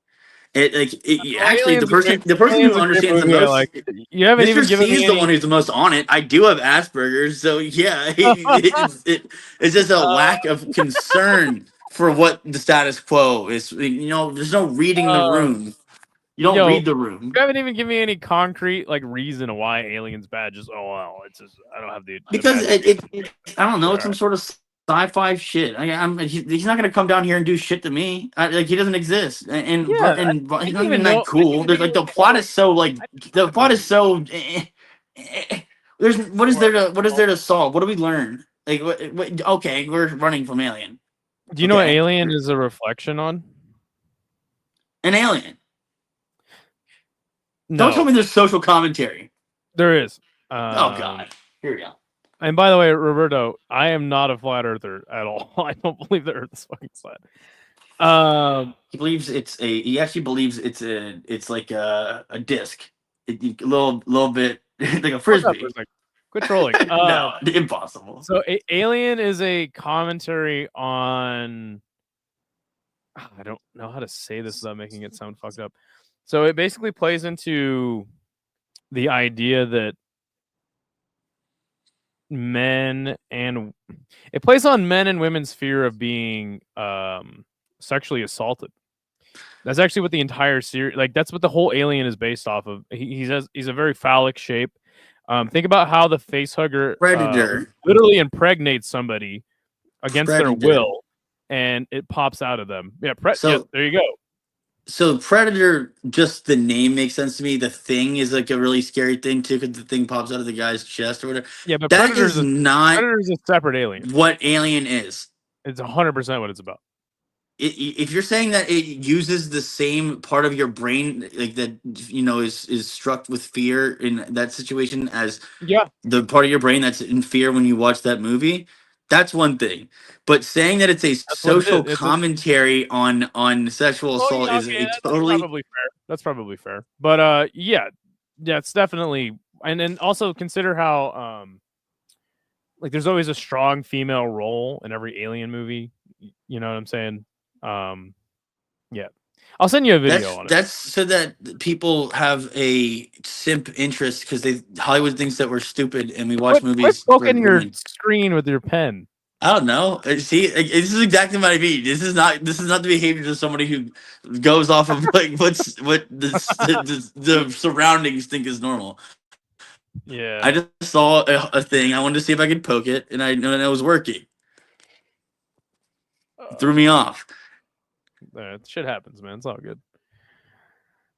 Actually the person who Alien's a great understands the movie. I like most. it. You haven't Mr. even given C me is the any. one who's the most on it. I do have Asperger's, so yeah, it's just a lack of concern for what the status quo is. You know, there's no reading the room. You don't Yo, read the room you haven't even given me any concrete like reason why Alien's bad. Just oh well, it's just I don't have the because imagination. I don't know. It's All some sort of sci-fi shit. He's not gonna come down here and do shit to me. Like he doesn't exist, Yeah, he's not even that cool. There's like the plot is so like the plot is so. There's what is there to solve? What do we learn? Like okay, we're running from Alien. Do you know what Okay, Alien is a reflection on? an alien. No, Don't tell me there's social commentary. there is. Oh god, here we go. And by the way, Roberto, I am not a flat earther at all. I don't believe the Earth is fucking flat. He believes it's a. He actually believes it's a. It's like a disc. A little bit like a frisbee. Quit trolling. No, impossible. So Alien is a commentary on. I don't know how to say this without making it sound fucked up. So it basically plays into the idea that it plays on men and women's fear of being sexually assaulted. That's actually what the entire series, like that's what the whole Alien is based off of. He's a very phallic shape. Think about how the facehugger Predator literally impregnates somebody against their Predator. will, and it pops out of them. Yeah, there you go. So Predator, just the name makes sense to me. The Thing is like a really scary thing too, because the thing pops out of the guy's chest or whatever. Yeah, but that Predator's is not Predator's a separate alien. What Alien is. It's 100% what it's about. If you're saying that it uses the same part of your brain, like that, you know, is struck with fear in that situation as the part of your brain that's in fear when you watch that movie, that's one thing. But saying that it's a social commentary on sexual assault is totally That's probably fair. But yeah, it's definitely, and then also consider how like there's always a strong female role in every Alien movie. You know what I'm saying? Yeah, I'll send you a video on it. That's so that people have a simp interest because Hollywood thinks that we're stupid and we watch movies. Quit poking your screen with your pen. I don't know. See, this is exactly what I mean. This is not the behavior of somebody who goes off of like what the surroundings think is normal. Yeah, I just saw a thing. I wanted to see if I could poke it, and it was working. It threw me off. Shit happens, man. It's all good.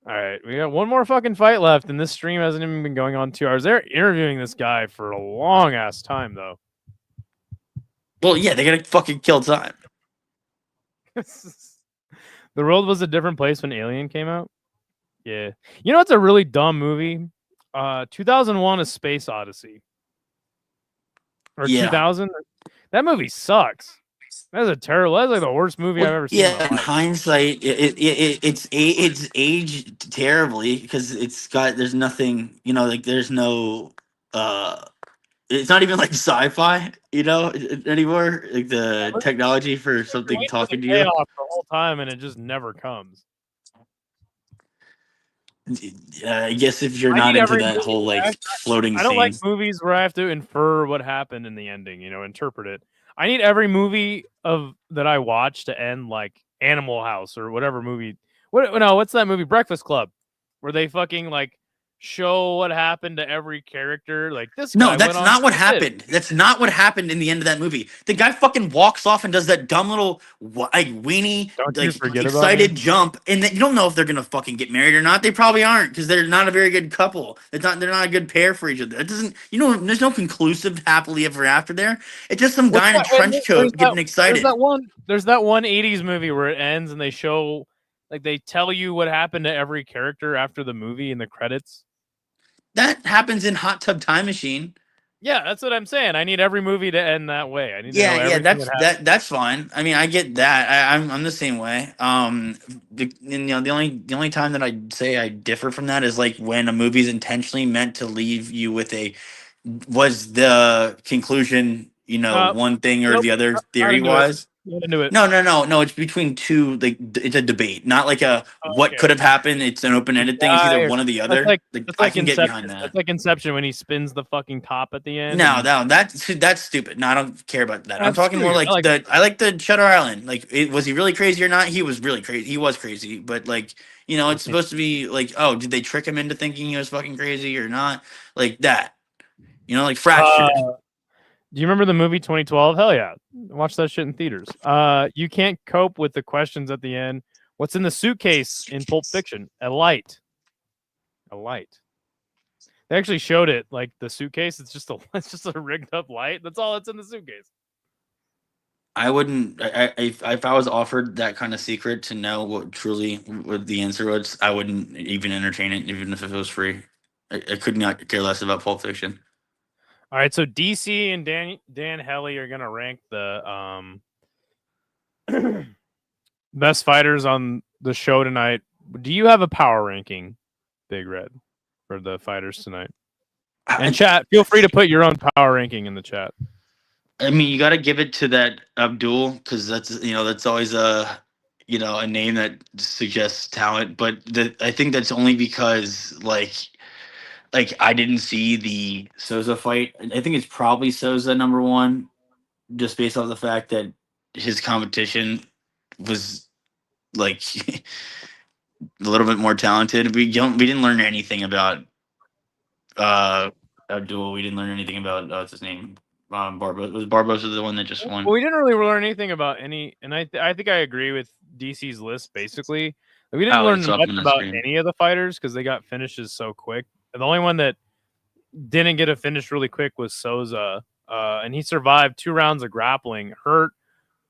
All right, we got one more fucking fight left, and this stream hasn't even been going on 2 hours. They're interviewing this guy for a long ass time, though. Well, yeah, they gotta fucking kill time. The world was a different place when Alien came out. Yeah, you know it's a really dumb movie. 2001: A Space Odyssey, or 2000. That movie sucks. That's like the worst movie I've ever seen. Yeah, in hindsight, it's aged terribly because there's nothing, you know, like there's no it's not even like sci-fi, you know, anymore. Like the technology for something talking to you the whole time, and it just never comes. I guess if you're not into that whole like floating scene. I don't like movies where I have to infer what happened in the ending, you know, interpret it. I need every movie that I watch to end like Animal House or whatever movie. What's that movie? Breakfast Club, where they fucking like show what happened to every character. Like this No, guy that's went on not what this. happened. That's not what happened in the end of that movie. The guy fucking walks off and does that dumb little like weenie, Don't you like forget about me? excited jump, and then you don't know if they're gonna fucking get married or not. They probably aren't because they're not a very good couple. They're not a good pair for each other. It doesn't, there's no conclusive happily ever after there. It's just some What's guy in a that? Wait, trench coat getting there's excited. that one. There's that one '80s movie where it ends and they show, like, they tell you what happened to every character after the movie in the credits. That happens in Hot Tub Time Machine. Yeah, that's what I'm saying. I need every movie to end that way. I need to know Yeah, everything that happened. that's fine. I mean, I get that. I'm the same way. The only time that I say I differ from that is like when a movie's intentionally meant to leave you with a was the conclusion, one thing or Nope, the other not theory into it. wise. Not into it. No. It's between two. Like it's a debate, not like a what Okay. could have happened. It's an open ended thing. It's either one or the other. That's I like can get Inception. behind that. That's like Inception when he spins the fucking top at the end. No, that's stupid. No, I don't care about that. I'm That's talking more stupid. like I like the Shutter Island. Like, was he really crazy or not? He was really crazy. He was crazy, but like, it's supposed to be like, oh, did they trick him into thinking he was fucking crazy or not? Like that. Like Fractured. Do you remember the movie 2012? Hell yeah. Watch that shit in theaters. You can't cope with the questions at the end. What's in the suitcase in Pulp Fiction? A light. A light. They actually showed it, like the suitcase. It's just a rigged up light. That's all that's in the suitcase. I wouldn't. If I was offered that kind of secret to know what the answer was, I wouldn't even entertain it, even if it was free. I could not care less about Pulp Fiction. All right, so DC and Dan Helly are gonna rank the best fighters on the show tonight. Do you have a power ranking, Big Red, for the fighters tonight? And chat, feel free to put your own power ranking in the chat. I mean, you got to give it to that Abdul because that's always a name that suggests talent. But I think that's only because like I didn't see the Souza fight. I think it's probably Souza number one, just based off the fact that his competition was like a little bit more talented. We didn't learn anything about Abdul. We didn't learn anything about what's his name. Barbosa was Barbosa the one that just won. Well, we didn't really learn anything about any, and I think I agree with DC's list basically. We didn't learn much about any of the fighters because they got finishes so quick. And the only one that didn't get a finish really quick was Souza, and he survived 2 rounds of grappling, hurt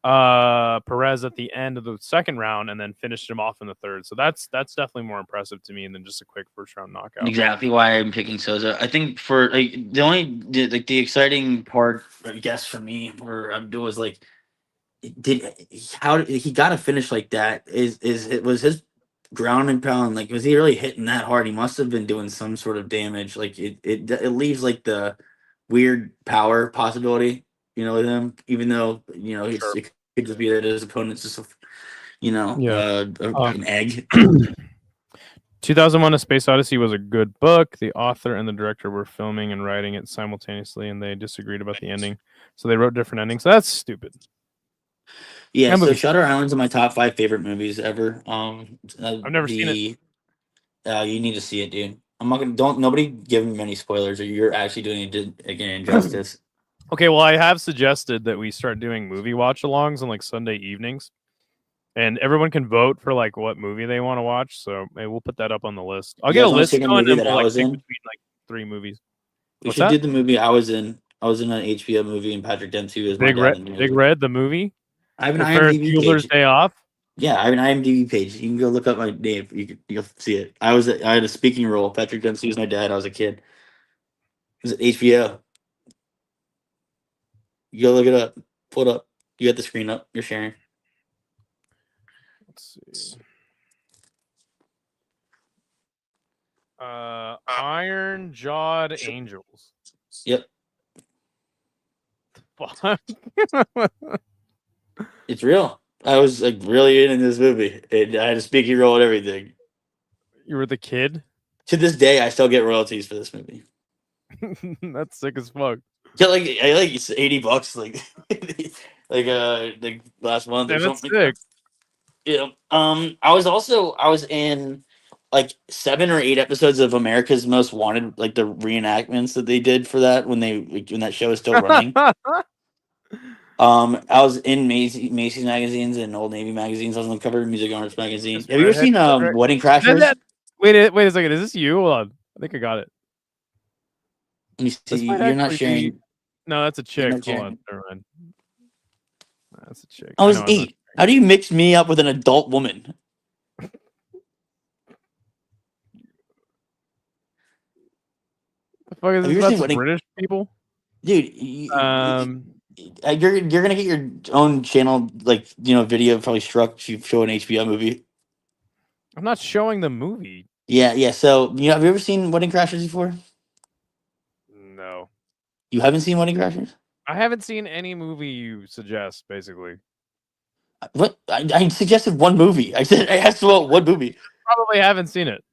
Perez at the end of the second round, and then finished him off in the third. So that's definitely more impressive to me than just a quick first round knockout. Exactly why I'm picking Souza. I think for the exciting part, I guess for me, for Abdul was like, how did he got a finish like that? It was his ground and pound, like was he really hitting that hard? He must have been doing some sort of damage. Like it leaves like the weird power possibility, with him, even though it could just be that his opponent's just an egg. 2001: A Space Odyssey was a good book. The author and the director were filming and writing it simultaneously, and they disagreed about the ending, so they wrote different endings. So that's stupid. Yeah, so Shutter Island's in my top 5 favorite movies ever. I've never seen it. You need to see it, dude. I'm not gonna. Nobody give him any spoilers, or you're actually doing it again injustice. Okay, well, I have suggested that we start doing movie watch-alongs on like Sunday evenings, and everyone can vote for like what movie they want to watch. So maybe we'll put that up on the list. I'll get a list going, and we'll like pick between like 3 movies. We should do the movie I was in. I was in an HBO movie, and Patrick Dempsey was Big Red, the movie. I have an IMDb page. Day Off. Yeah, I have an IMDb page. You can go look up my name. You'll see it. I had a speaking role. Patrick Dempsey was my dad. I was a kid. It was at HBO. You go look it up. Pull it up. You got the screen up. You're sharing. Let's see. Iron Jawed Angels. Yep. Fuck. It's real. I was like really in this movie. And I had a speaking role and everything. You were the kid? To this day, I still get royalties for this movie. That's sick as fuck. Yeah, like it's $80, like last month or something. That's sick. Yeah. I was in like 7 or 8 episodes of America's Most Wanted, like the reenactments that they did for that when that show is still running. I was in Macy's magazines and Old Navy magazines. I was on the cover of Music Arts magazine. Just Have you ever seen redhead- Wedding Crashers? Wait a second. Is this you? Hold on. I think I got it. Let me This see. might You're not actually sharing. be- No, that's a chick. not Hold sharing. on. Never mind. That's a chick. I was know I'm not- 8. How do you mix me up with an adult woman? The fuck is Have you this? ever seen That's Wedding- British people. Dude, you're gonna get your own channel, like video probably struck if you show an HBO movie. I'm not showing the movie. Yeah. So have you ever seen Wedding Crashers before? No, You haven't seen Wedding Crashers? I haven't seen any movie you suggest. Basically, What? I suggested one movie. I said I asked about one movie. probably haven't seen it.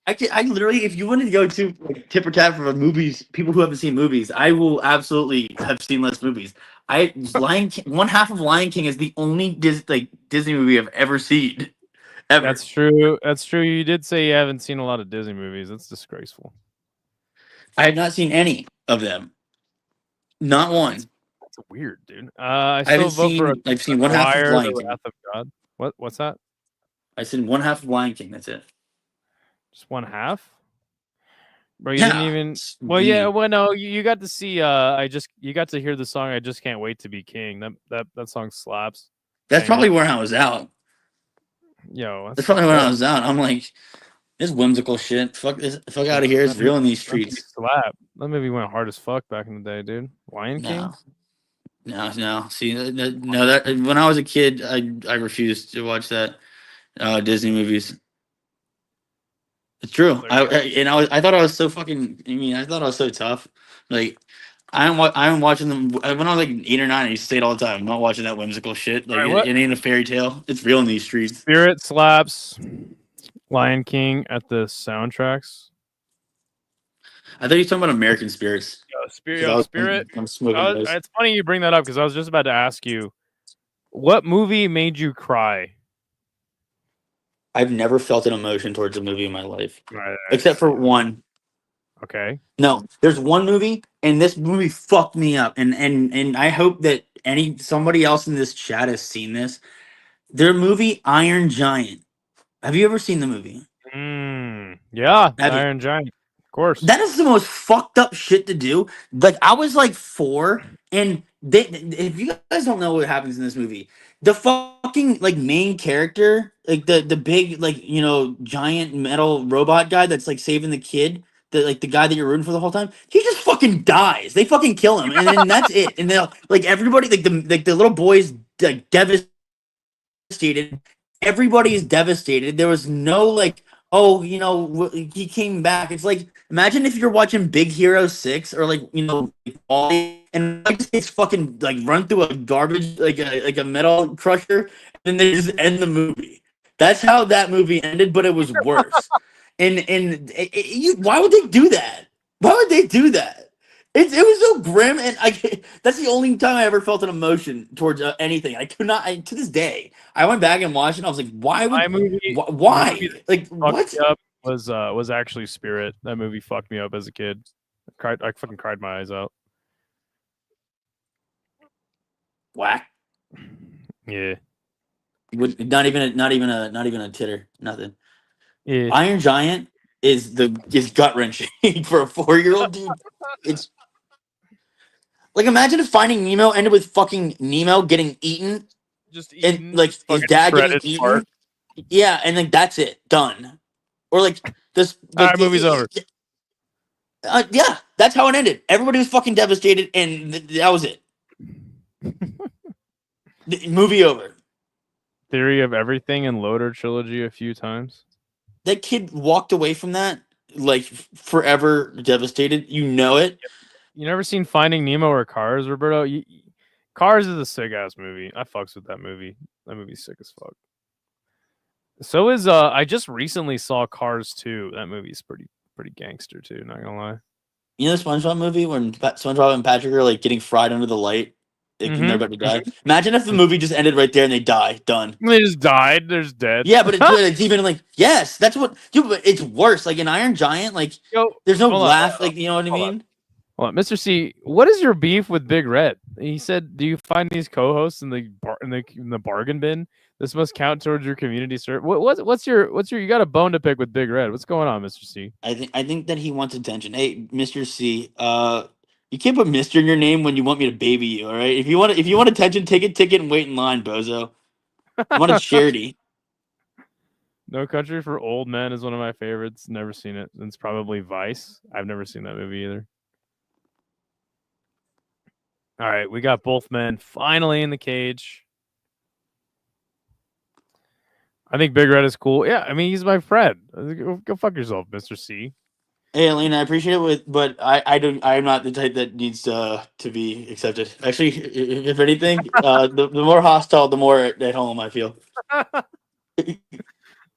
I literally, if you wanted to go to tip or tat for movies, people who haven't seen movies, I will absolutely have seen less movies. Lion King, one half of Lion King is the only Disney movie I've ever seen. Ever. That's true. That's true. You did say you haven't seen a lot of Disney movies. That's disgraceful. I have not seen any of them. Not one. That's weird, dude. I I still haven't vote for seen. I've seen one half of Liar, Lion The King. Wrath of God. What's that? I've seen one half of Lion King. That's it. Just one half? Bro, you Yeah, didn't even. it's Well, yeah. weird. Well, no, you got to see. You got to hear the song. I just can't wait to be king. That song slaps. That's Dang probably it. where I was out. Yo, That's probably when I was out. I'm like, this whimsical shit. Fuck this. Fuck out of here. It's real in these that movie streets. slap. That movie went hard as fuck back in the day, dude. Lion King. No. See, no. That when I was a kid, I refused to watch that Disney movies. It's true. I thought I was so fucking. I mean, I thought I was so tough. Like, I'm watching them when I was like 8 or 9. I used to say it all the time. I'm not watching that whimsical shit. Like, Alright, what? it ain't a fairy tale. It's real in these streets. Spirit slaps. Lion King at the soundtracks. I thought you were talking about American Spirits. Spirit. I'm smoking those. It's funny you bring that up because I was just about to ask you, what movie made you cry? I've never felt an emotion towards a movie in my life, Right, except for one. Okay. No, there's one movie, and this movie fucked me up. And I hope that somebody else in this chat has seen this. Their movie Iron Giant. Have you ever seen the movie? Yeah, Have you? Iron Giant. Of course. That is the most fucked up shit to do. Like, I was like 4, and if you guys don't know what happens in this movie, the fucking like main character, like the big giant metal robot guy that's like saving the kid, the guy that you're rooting for the whole time, he just fucking dies. They fucking kill him, and then that's it. And then like everybody, like the little boys, like devastated. Everybody is devastated. There was no like, oh, he came back. It's like, imagine if you're watching Big Hero 6 or like, Wall-E, and like it's fucking like run through a garbage like a metal crusher, and then they just end the movie. That's how that movie ended, but it was worse. Why would they do that? Why would they do that? It was so grim, and that's the only time I ever felt an emotion towards anything. I could not. To this day, I went back and watched it. And I was like, "Why would? Why? Like what?" Up was actually Spirit. That movie fucked me up as a kid. I fucking cried my eyes out. Whack. Yeah. Not even a titter. Nothing. Yeah. Iron Giant is gut wrenching for a 4-year-old dude. It's like, imagine if Finding Nemo ended with fucking Nemo getting eaten, Just and like his dad getting eaten. Part. Yeah, and like that's it, done. Or like this. All right, movie's over. Yeah, that's how it ended. Everybody was fucking devastated, and that was it. Movie over. Theory of Everything and Loader trilogy a few times. That kid walked away from that like forever devastated. You know it. You never seen Finding Nemo or Cars, Roberto? Cars is a sick ass movie. I fucks with that movie. That movie's sick as fuck. So is I just recently saw Cars 2. That movie's pretty gangster too, not gonna lie. You know the SpongeBob movie when SpongeBob and Patrick are like getting fried under the light they're about to die. Imagine if the movie just ended right there and they die. Done. They just died. They're just dead. Yeah, but it's even like yes, that's what. Dude, but it's worse. Like an Iron Giant, like Yo, there's no hold on, laugh. Like you know what I hold on. mean? Hold on, Mr. C, what is your beef with Big Red? He said, "Do you find these co-hosts in the in the bargain bin? This must count towards your community service." What's your you got a bone to pick with Big Red? What's going on, Mr. C? I think that he wants attention. Hey, Mr. C, you can't put Mister in your name when you want me to baby you. All right, if you want attention, take a ticket and wait in line, bozo. I want a charity. No Country for Old Men is one of my favorites. Never seen it. It's probably Vice. I've never seen that movie either. All right, we got both men finally in the cage. I think Big Red is cool. Yeah, I mean he's my friend. Go fuck yourself, Mr. C. Hey, Elena, I appreciate it, but I'm not the type that needs to be accepted. Actually, if anything, the more hostile, the more at home I feel.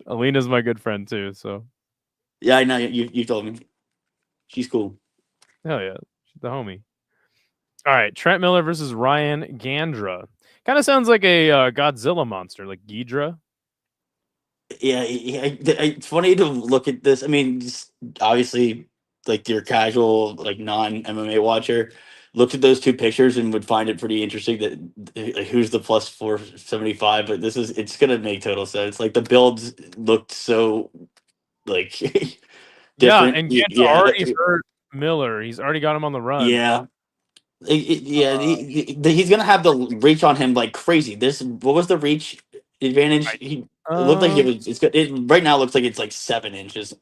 Alina's my good friend too, so Yeah, I know you told me. She's cool. hell yeah, she's the homie. All right, Trent Miller versus Ryan Gandra. Kind of sounds like a Godzilla monster, like Ghidra. Yeah, it's funny to look at this. I mean, just obviously, like your casual, like non-MMA watcher, looked at those two pictures and would find it pretty interesting that like, who's the plus 475. But it's gonna make total sense. Like the builds looked so like Yeah, different. and Gandra already hurt Miller. He's already got him on the run. Yeah. He's gonna have the reach on him like crazy. What was the reach advantage? It looked like it was. It right now looks like it's like 7 inches.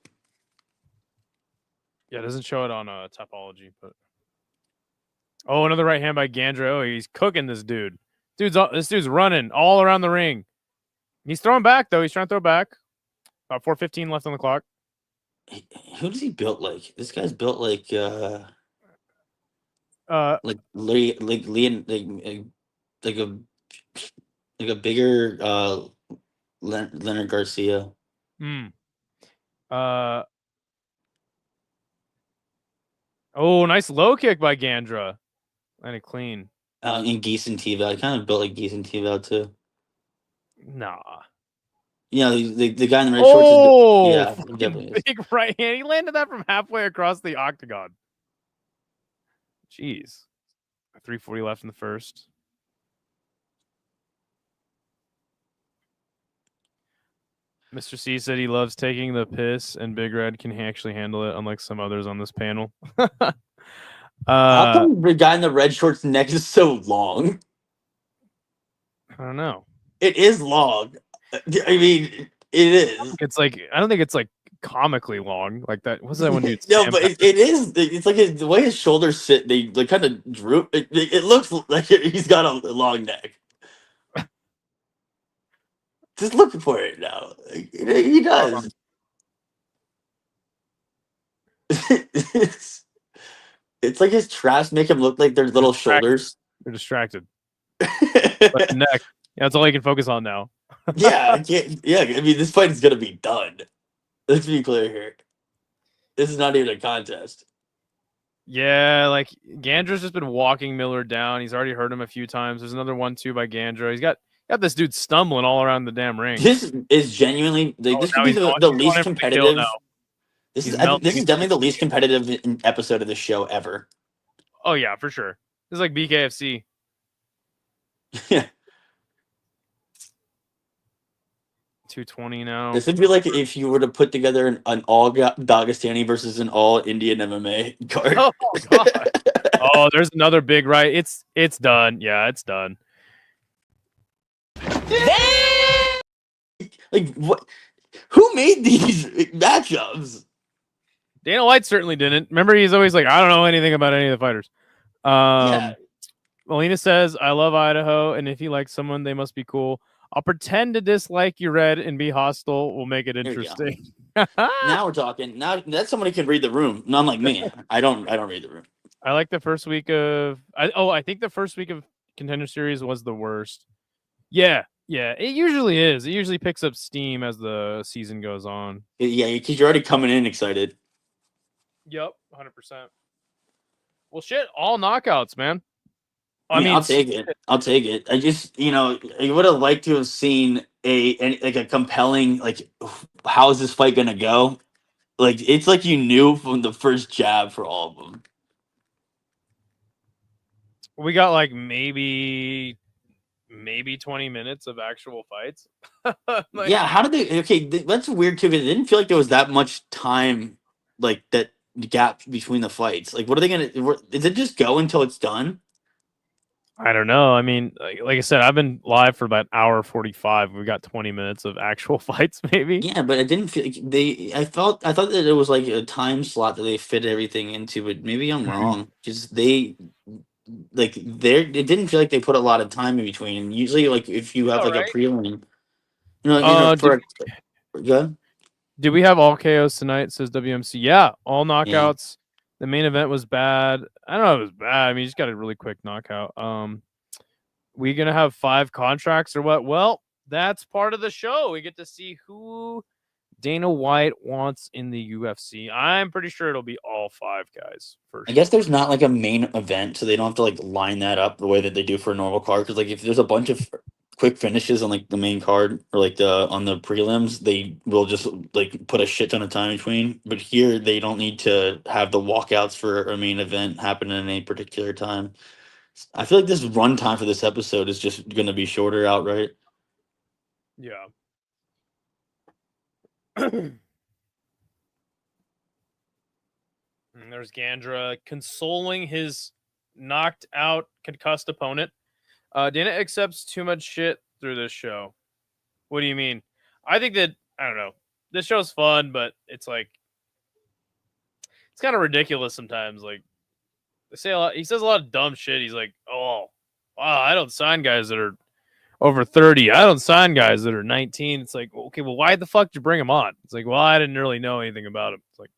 Yeah, it doesn't show it on Topology, but another right hand by Gandra. Oh, he's cooking this dude. This dude's running all around the ring. He's throwing back though. He's trying to throw back. About 4:15 left on the clock. Who does he built like? This guy's built like like a bigger Leonard Garcia. Nice low kick by Gandra. And a clean. In Geese and T-Val. I kind of built like Geese and T-Val too. Nah. You know, the guy in the red shorts. Yeah, he definitely is. Big right hand. He landed that from halfway across the octagon. Jeez. 3:40 left in the first. Mr. C said he loves taking the piss, and Big Red can actually handle it, unlike some others on this panel. How come the guy in the red shorts' neck is so long? I don't know. It is long. I mean, it is. I don't think it's like comically long like that. What's that one dude? No, but it is. It's like the way his shoulders sit. They like kind of droop. It looks like he's got a long neck. Just looking for it now. He does. It's like his traps make him look like their little shoulders. They're distracted. Like the neck. Yeah, that's all he can focus on now. Yeah. I mean, this fight is gonna be done. Let's be clear here. This is not even a contest. Yeah, like Gandra's just been walking Miller down. He's already hurt him a few times. There's another 1-2 by Gandra. He's got this dude stumbling all around the damn ring. This is genuinely like, this could be the least competitive. This is definitely the least competitive episode of the show ever. Oh yeah, for sure. This is like BKFC. Yeah. 220 now. This would be like if you were to put together an all Dagestani versus an all Indian MMA card. Oh god. Oh, there's another big right. It's done. Yeah, it's done. Like what? Who made these matchups? Dana White certainly didn't. Remember, he's always like, I don't know anything about any of the fighters. Yeah. Melina says, I love Idaho, and if you like someone, they must be cool. I'll pretend to dislike you, Red, and be hostile. We'll make it interesting. Now we're talking. Now that's somebody can read the room. Not like me. I don't read the room. I like the first week of. I think the first week of Contender Series was the worst. Yeah. It usually is. It usually picks up steam as the season goes on. Yeah, because you're already coming in excited. Yep, 100%. Well, shit, all knockouts, man. I mean, I'll take it. I'll take it. I just, I would have liked to have seen a compelling, like, how is this fight gonna go? Like, it's like you knew from the first jab for all of them. We got like maybe 20 minutes of actual fights. Like, Yeah, how did they? Okay, that's weird too. Because it didn't feel like there was that much time, like that gap between the fights. Like, what are they gonna? Is it just go until it's done? I don't know. I mean, like I said, I've been live for about hour 45. We got 20 minutes of actual fights, maybe. Yeah, but it didn't feel like I thought that it was like a time slot that they fit everything into, but maybe I'm wrong. Just it didn't feel like they put a lot of time in between. Usually, like if you have All like a right. prelim, for good. Did we have all KOs tonight? Says WMC. Yeah, all Yeah. knockouts. The main event was bad. I don't know if it was bad. I mean, you just got a really quick knockout. We gonna have 5 contracts or what? Well, that's part of the show. We get to see who Dana White wants in the UFC. I'm pretty sure it'll be all 5 guys. I guess there's not like a main event, so they don't have to like line that up the way that they do for a normal card. Because like if there's a bunch of quick finishes on like the main card or like on the prelims, they will just like put a shit ton of time between. But here they don't need to have the walkouts for a main event happen in any particular time. I feel like this run time for this episode is just going to be shorter outright. Yeah. And there's Gandra consoling his knocked out, concussed opponent. Dana accepts too much shit through this show. What do you mean? I think that, I don't know. This show's fun, but it's like, it's kind of ridiculous sometimes. Like, they say a lot, he says a lot of dumb shit. He's like, oh, wow, I don't sign guys that are over 30. I don't sign guys that are 19. It's like, okay, well, why the fuck did you bring him on? It's like, well, I didn't really know anything about him. It's like,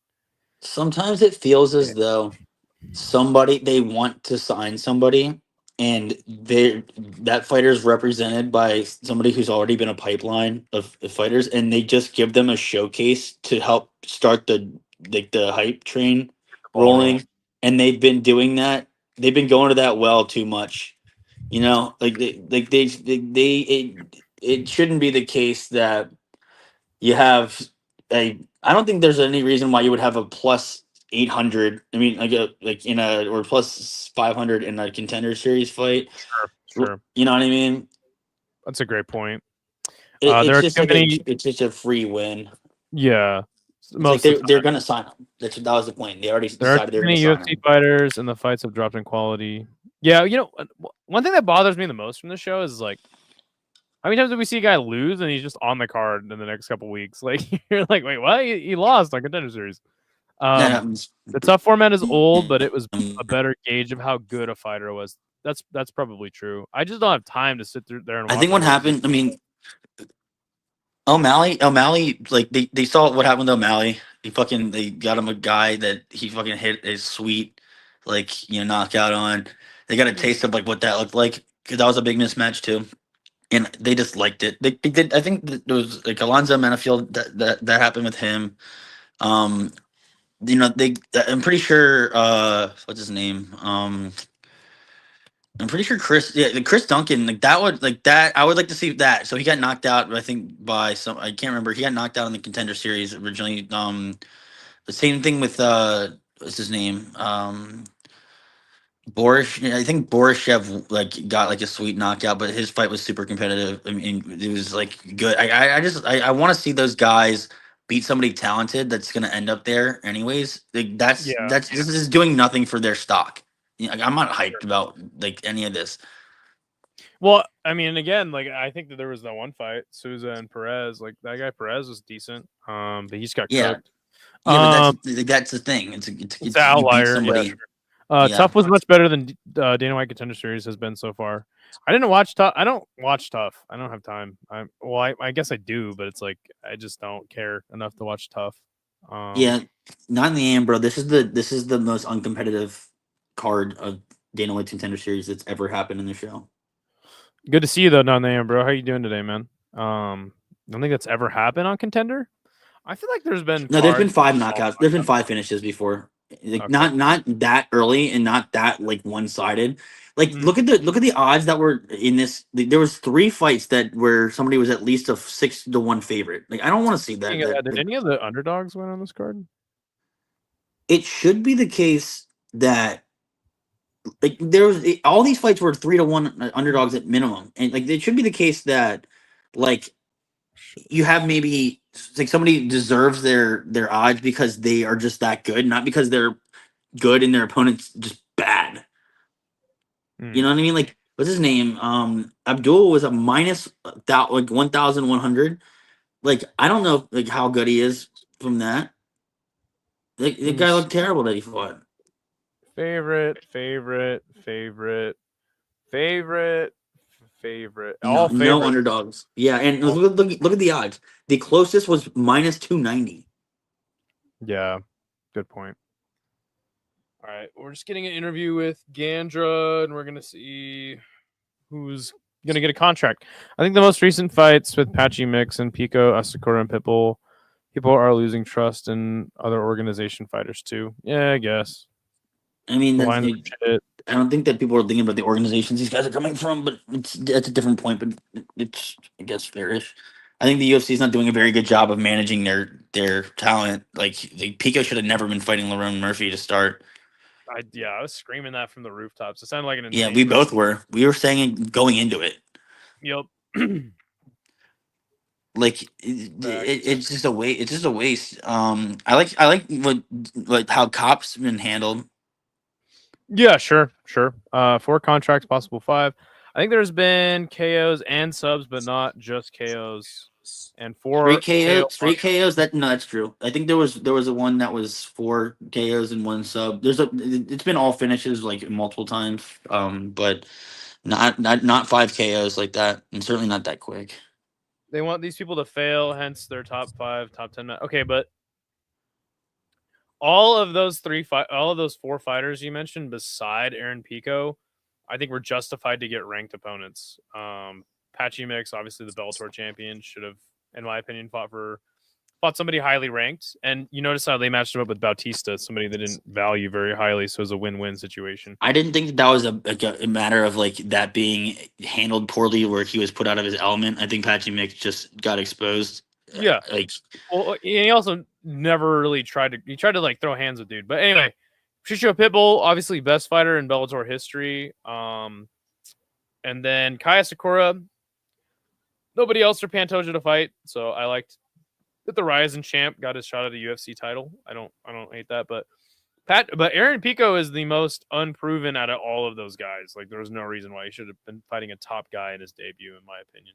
sometimes it feels as though they want to sign somebody and that fighter is represented by somebody who's already been a pipeline of fighters, and they just give them a showcase to help start the hype train rolling. And they've been doing that. They've been going to that well too much. It shouldn't be the case that you have I don't think there's any reason why you would have a plus 800. I mean, or plus 500 in a Contender Series fight. Sure. You know what I mean? That's a great point. It's just like it's just a free win. Yeah. Most they're gonna sign them. That was the point. They already decided they're gonna sign UFC fighters, and the fights have dropped in quality. Yeah, one thing that bothers me the most from the show is like, how many times do we see a guy lose and he's just on the card in the next couple weeks? Like, you're like, wait, what? He lost on Contender Series. The tough format is old, but it was a better gauge of how good a fighter was. That's probably true. I just don't have time to sit through there and watch. I think what happened, I mean, O'Malley, like they saw what happened to O'Malley. They got him a guy that he fucking hit a sweet, knockout on. They got a taste of like what that looked like, because that was a big mismatch too. And they just liked it. They did. I think there was like Alonzo Manifield that happened with him. I'm pretty sure. What's his name? I'm pretty sure Chris Duncan, like that. I would like to see that. So he got knocked out, I think, by some. I can't remember. He got knocked out in the Contender Series originally. The same thing with what's his name? Boris, I think Borishev got like a sweet knockout, but his fight was super competitive. I mean, it was like good. I want to see those guys beat somebody talented that's going to end up there anyways. Like this is doing nothing for their stock. I'm not hyped about like any of this. Well, I mean, again, like I think that there was that one fight, Souza and Perez. Like that guy Perez was decent, but he's got cooked. Yeah, but that's the thing. It's an outlier. Somebody. Tough was much better than Dana White Contender Series has been so far. I didn't watch Tough. I don't watch Tough. I don't have time. I guess I do, but it's like I just don't care enough to watch Tough. Not in the end, bro. This is the most uncompetitive card of Dana White Contender Series that's ever happened in the show. Good to see you though, not in the end, bro. How you doing today, man? I don't think that's ever happened on Contender. I feel like there's been 5 knockouts. There's been 5 finishes before. Like Okay. not that early and not that like one sided. Like Mhm. look at the odds that were in this. There was 3 fights that where somebody was at least a 6-1 favorite. Like I don't want to see that. Speaking of that, did any of the underdogs win on this card? It should be the case that like all these fights were 3-1 underdogs at minimum, and like it should be the case that like you have maybe like somebody deserves their odds because they are just that good, not because they're good and their opponent's just bad. You Mm. know what I mean? Like what's his name? Abdul was a minus like 1,100. Like I don't know like how good he is from that. Like the Let me guy see. looked terrible that he fought. Favorite, favorite, favorite, favorite, favorite. No, All no favorites. underdogs. Yeah, and All- look at the odds. The closest was minus 290. Yeah, good point. All right, we're just getting an interview with Gandra, and we're gonna see who's gonna get a contract. I think the most recent fights with Patchy Mix and Pico, Asakura, and Pitbull, people are losing trust in other organization fighters too. Yeah, I guess. I mean, The lines are shit. I don't think that people are thinking about the organizations these guys are coming from, but that's a different point. But it's I guess fairish. I think the UFC is not doing a very good job of managing their talent. Like Pico should have never been fighting Lerone Murphy to start. I was screaming that from the rooftops. It sounded like an Yeah, insane we fight. both were. We were saying it going into it. Yep. Like Facts. it's just a waste. It's just a waste. I like what how Cop's been handled. Yeah, sure, sure. 4 contracts, possible 5. I think there's been KOs and subs, but not just KOs. And 4 KO. Straight KOs. That no, that's true. I think there was a one that was 4 KOs and 1 sub. It's been all finishes like multiple times. But not 5 KOs like that, and certainly not that quick. They want these people to fail, hence their top 5, top 10. Okay, but all of those all of those 4 fighters you mentioned, beside Aaron Pico, I think were justified to get ranked opponents. Patchy Mix, obviously the Bellator champion, should have, in my opinion, fought somebody highly ranked. And you notice how they matched him up with Bautista, somebody they didn't value very highly, so it was a win-win situation. I didn't think that was a matter of like that being handled poorly, where he was put out of his element. I think Patchy Mix just got exposed. Yeah. Like Well, he also never really tried to like throw hands with dude. But anyway, Shisho Pitbull, obviously best fighter in Bellator history. And then Kaya Sakura, nobody else for Pantoja to fight, so I liked that the Ryzen champ got his shot at a UFC title. I don't hate that, but Aaron Pico is the most unproven out of all of those guys. Like there was no reason why he should have been fighting a top guy in his debut, in my opinion.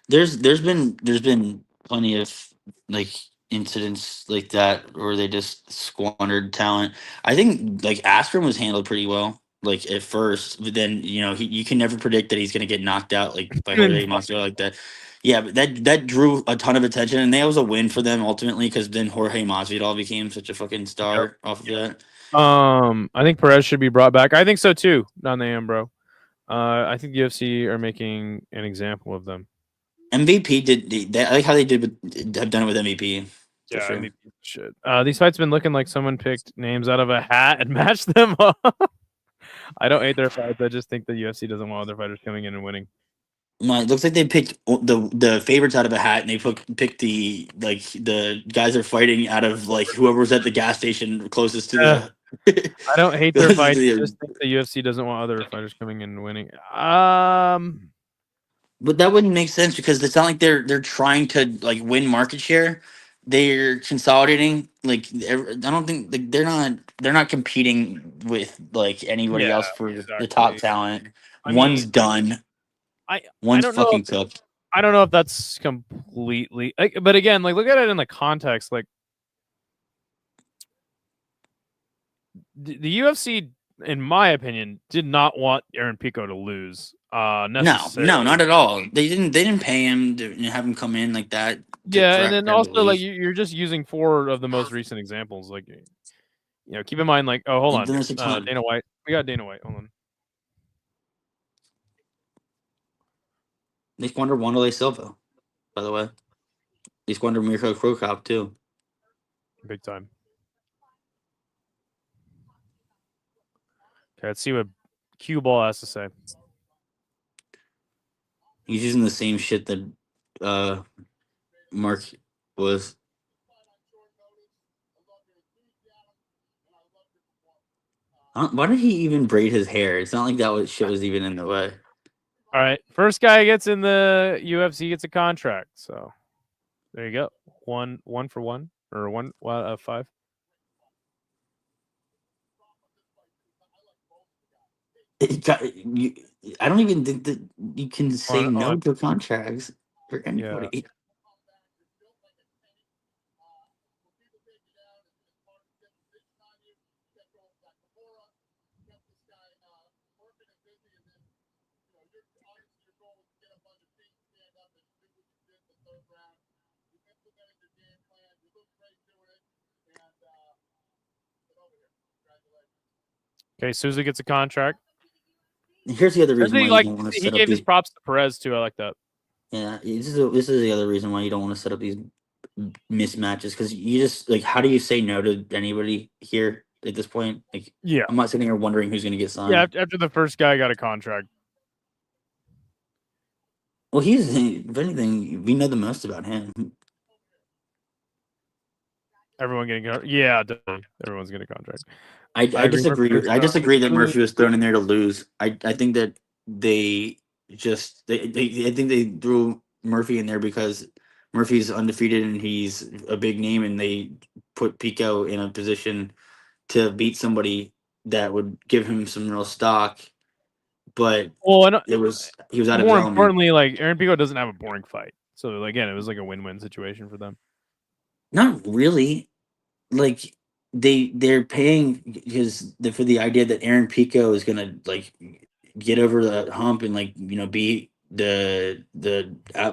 there's been plenty of like incidents like that where they just squandered talent. I think like Askren was handled pretty well like at first, but then you can never predict that he's gonna get knocked out like by Jorge Masvidal like that. Yeah, but that drew a ton of attention, and that was a win for them ultimately because then Jorge Masvidal became such a fucking star off of that. I think Perez should be brought back. I think so too. Not the Ambro. I think the UFC are making an example of them. MVP I like how they have done it with MVP. For Yeah, sure. MVP should. These fights been looking like someone picked names out of a hat and matched them up. I don't hate their fights. I just think the UFC doesn't want other fighters coming in and winning. No, it looks like they picked the favorites out of a hat, and they picked the guys they're fighting out of like whoever was at the gas station closest to the. I don't hate their closest fights. to I the- just think the UFC doesn't want other fighters coming in and winning. But that wouldn't make sense because it's not like they're trying to like win market share. They're consolidating. Like I don't think like they're not competing with like anybody Yeah, else for the exactly. top talent. I One's mean, done. I One's don't know. fucking cooked. I don't know if that's completely. But again, like look at it in the context. Like the UFC, in my opinion, did not want Aaron Pico to lose. No, Necessarily. not at all. They didn't pay him to have him come in like that. Yeah, and then also like lose. you're just using 4 of the most recent examples. Like, keep in mind, like, oh, hold They've on, done this a ton. Dana White. We got Dana White. Hold on. They squandered Wanderlei Silva, by the way. They squandered Mirko Krokop too. Big time. Okay, let's see what Cue Ball has to say. He's using the same shit that Mark was. Why did he even braid his hair? It's not like shit was even in the way. All right, first guy gets in the UFC gets a contract. So there you go. One for one or one 5. I don't even think that you can say no to contracts for anybody. Yeah. Okay, Souza gets a contract. Here's the other reason why you don't want to He set up gave these. his props to Perez too. I like that. Yeah, this is the other reason why you don't want to set up these mismatches, because you just like, how do you say no to anybody here at this point? Like, Yeah. I'm not sitting here wondering who's going to get signed. Yeah, after the first guy got a contract. Well, if anything, we know the most about him. Everyone getting definitely. Everyone's getting a contract. I disagree. I disagree that Murphy was thrown in there to lose. I think that they I think they threw Murphy in there because Murphy's undefeated and he's a big name, and they put Pico in a position to beat somebody that would give him some real stock. But he was out of his more element. importantly, like Aaron Pico doesn't have a boring fight, so again, it was like a win-win situation for them. Not really. Like, they're paying for the idea that Aaron Pico is gonna like get over the hump and like, be like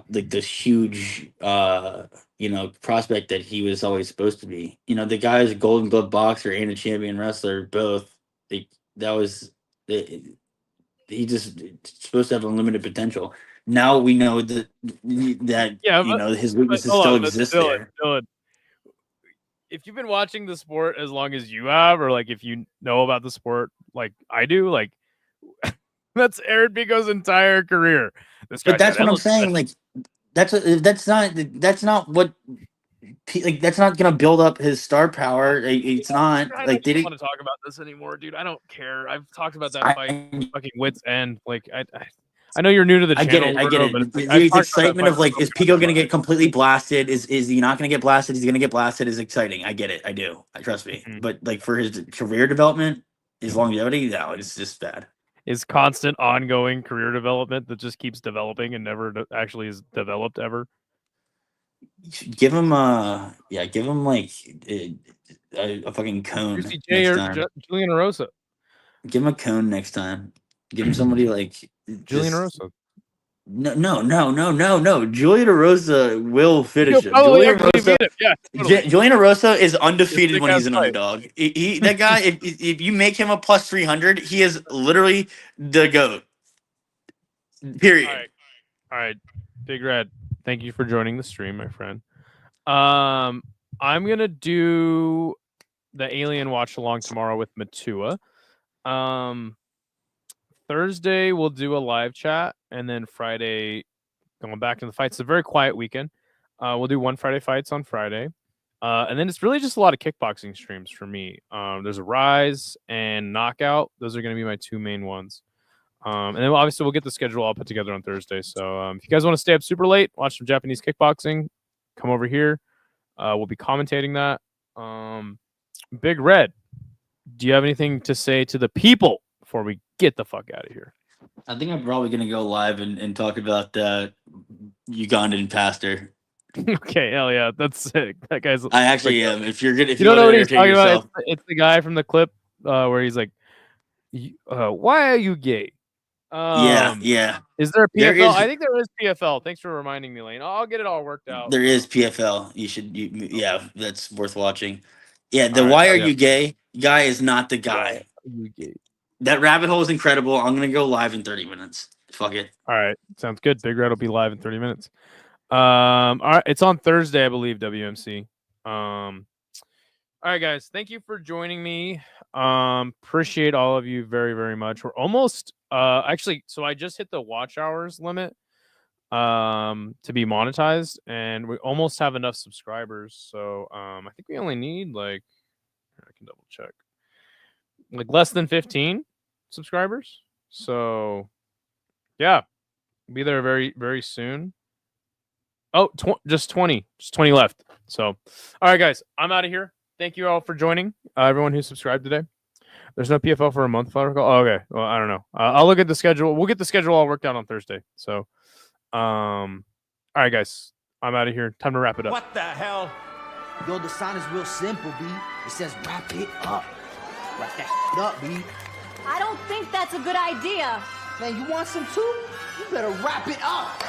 this huge prospect that he was always supposed to be. The guy's a Golden Glove boxer and a champion wrestler both. Like, that was he just supposed to have unlimited potential. Now we know that his weaknesses still exist there. Dylan, if you've been watching the sport as long as you have, or like if you know about the sport like I do, like that's Aaron Pico's entire career. But that's what I'm saying. Like, that's not what. Like, that's not gonna build up his star power. It's not I like don't want to talk about this anymore, dude. I don't care. I've talked about that fight fucking wits end. Like I know you're new to the channel. I get it. The excitement of like, is Pico gonna get completely blasted? Is he not gonna get blasted? He's gonna get blasted is exciting. I get it. I do. Trust me. Mhm. But like, for his career development, his longevity, no, it's just bad. Is constant ongoing career development that just keeps developing and never actually is developed ever. Give him like a fucking cone Juicy next J or time. Julian Rosa. Give him a cone next time. Give him somebody like Julian Rosa. No. Julian Rosa will finish him. Julian Rosa, yeah, totally. Julian Rosa is undefeated when he's an underdog. That guy, if you make him a plus 300, he is literally the GOAT. Period. All right. Big Red, thank you for joining the stream, my friend. I'm gonna do the Alien watch along tomorrow with Matua. Thursday we'll do a live chat, and then Friday going back to the fights. It's a very quiet weekend. We'll do one Friday fights on Friday, and then it's really just a lot of kickboxing streams for me. There's a Rise and Knockout. Those are going to be my two main ones. And then obviously we'll get the schedule all put together on Thursday. So if you guys want to stay up super late, watch some Japanese kickboxing, come over here. We'll be commentating that. Big Red, do you have anything to say to the people before we get the fuck out of here? I think I'm probably gonna go live and talk about Ugandan pastor. Okay, hell yeah, that's sick. That guy's. I actually am. If you don't know what he's talking about, it's the guy from the clip where he's like, "Why are you gay?" Yeah. Is there a PFL? I think there is PFL. Thanks for reminding me, Lane. I'll get it all worked out. There is PFL. Yeah, that's worth watching. Yeah, Why Are You Gay guy is not the guy. That rabbit hole is incredible. I'm gonna go live in 30 minutes. Fuck it. All right, sounds good. Big Red will be live in 30 minutes. All right, it's on Thursday, I believe. WMC. All right, guys. Thank you for joining me. Appreciate all of you very, very much. We're almost actually, so I just hit the watch hours limit to be monetized, and we almost have enough subscribers. So I think we only need like, I can double check, like less than 15 subscribers. So yeah, be there very, very soon. Oh, just 20 left. So all right, guys, I'm out of here. Thank you all for joining. Everyone who subscribed today. There's no PFL for a month, if I recall. Oh, okay. Well, I don't know. I'll look at the schedule. We'll get the schedule all worked out on Thursday. So, all right, guys. I'm out of here. Time to wrap it up. What the hell? Yo, the sign is real simple, B. It says wrap it up. Wrap that shit up, B. I don't think that's a good idea. Man, you want some too? You better wrap it up.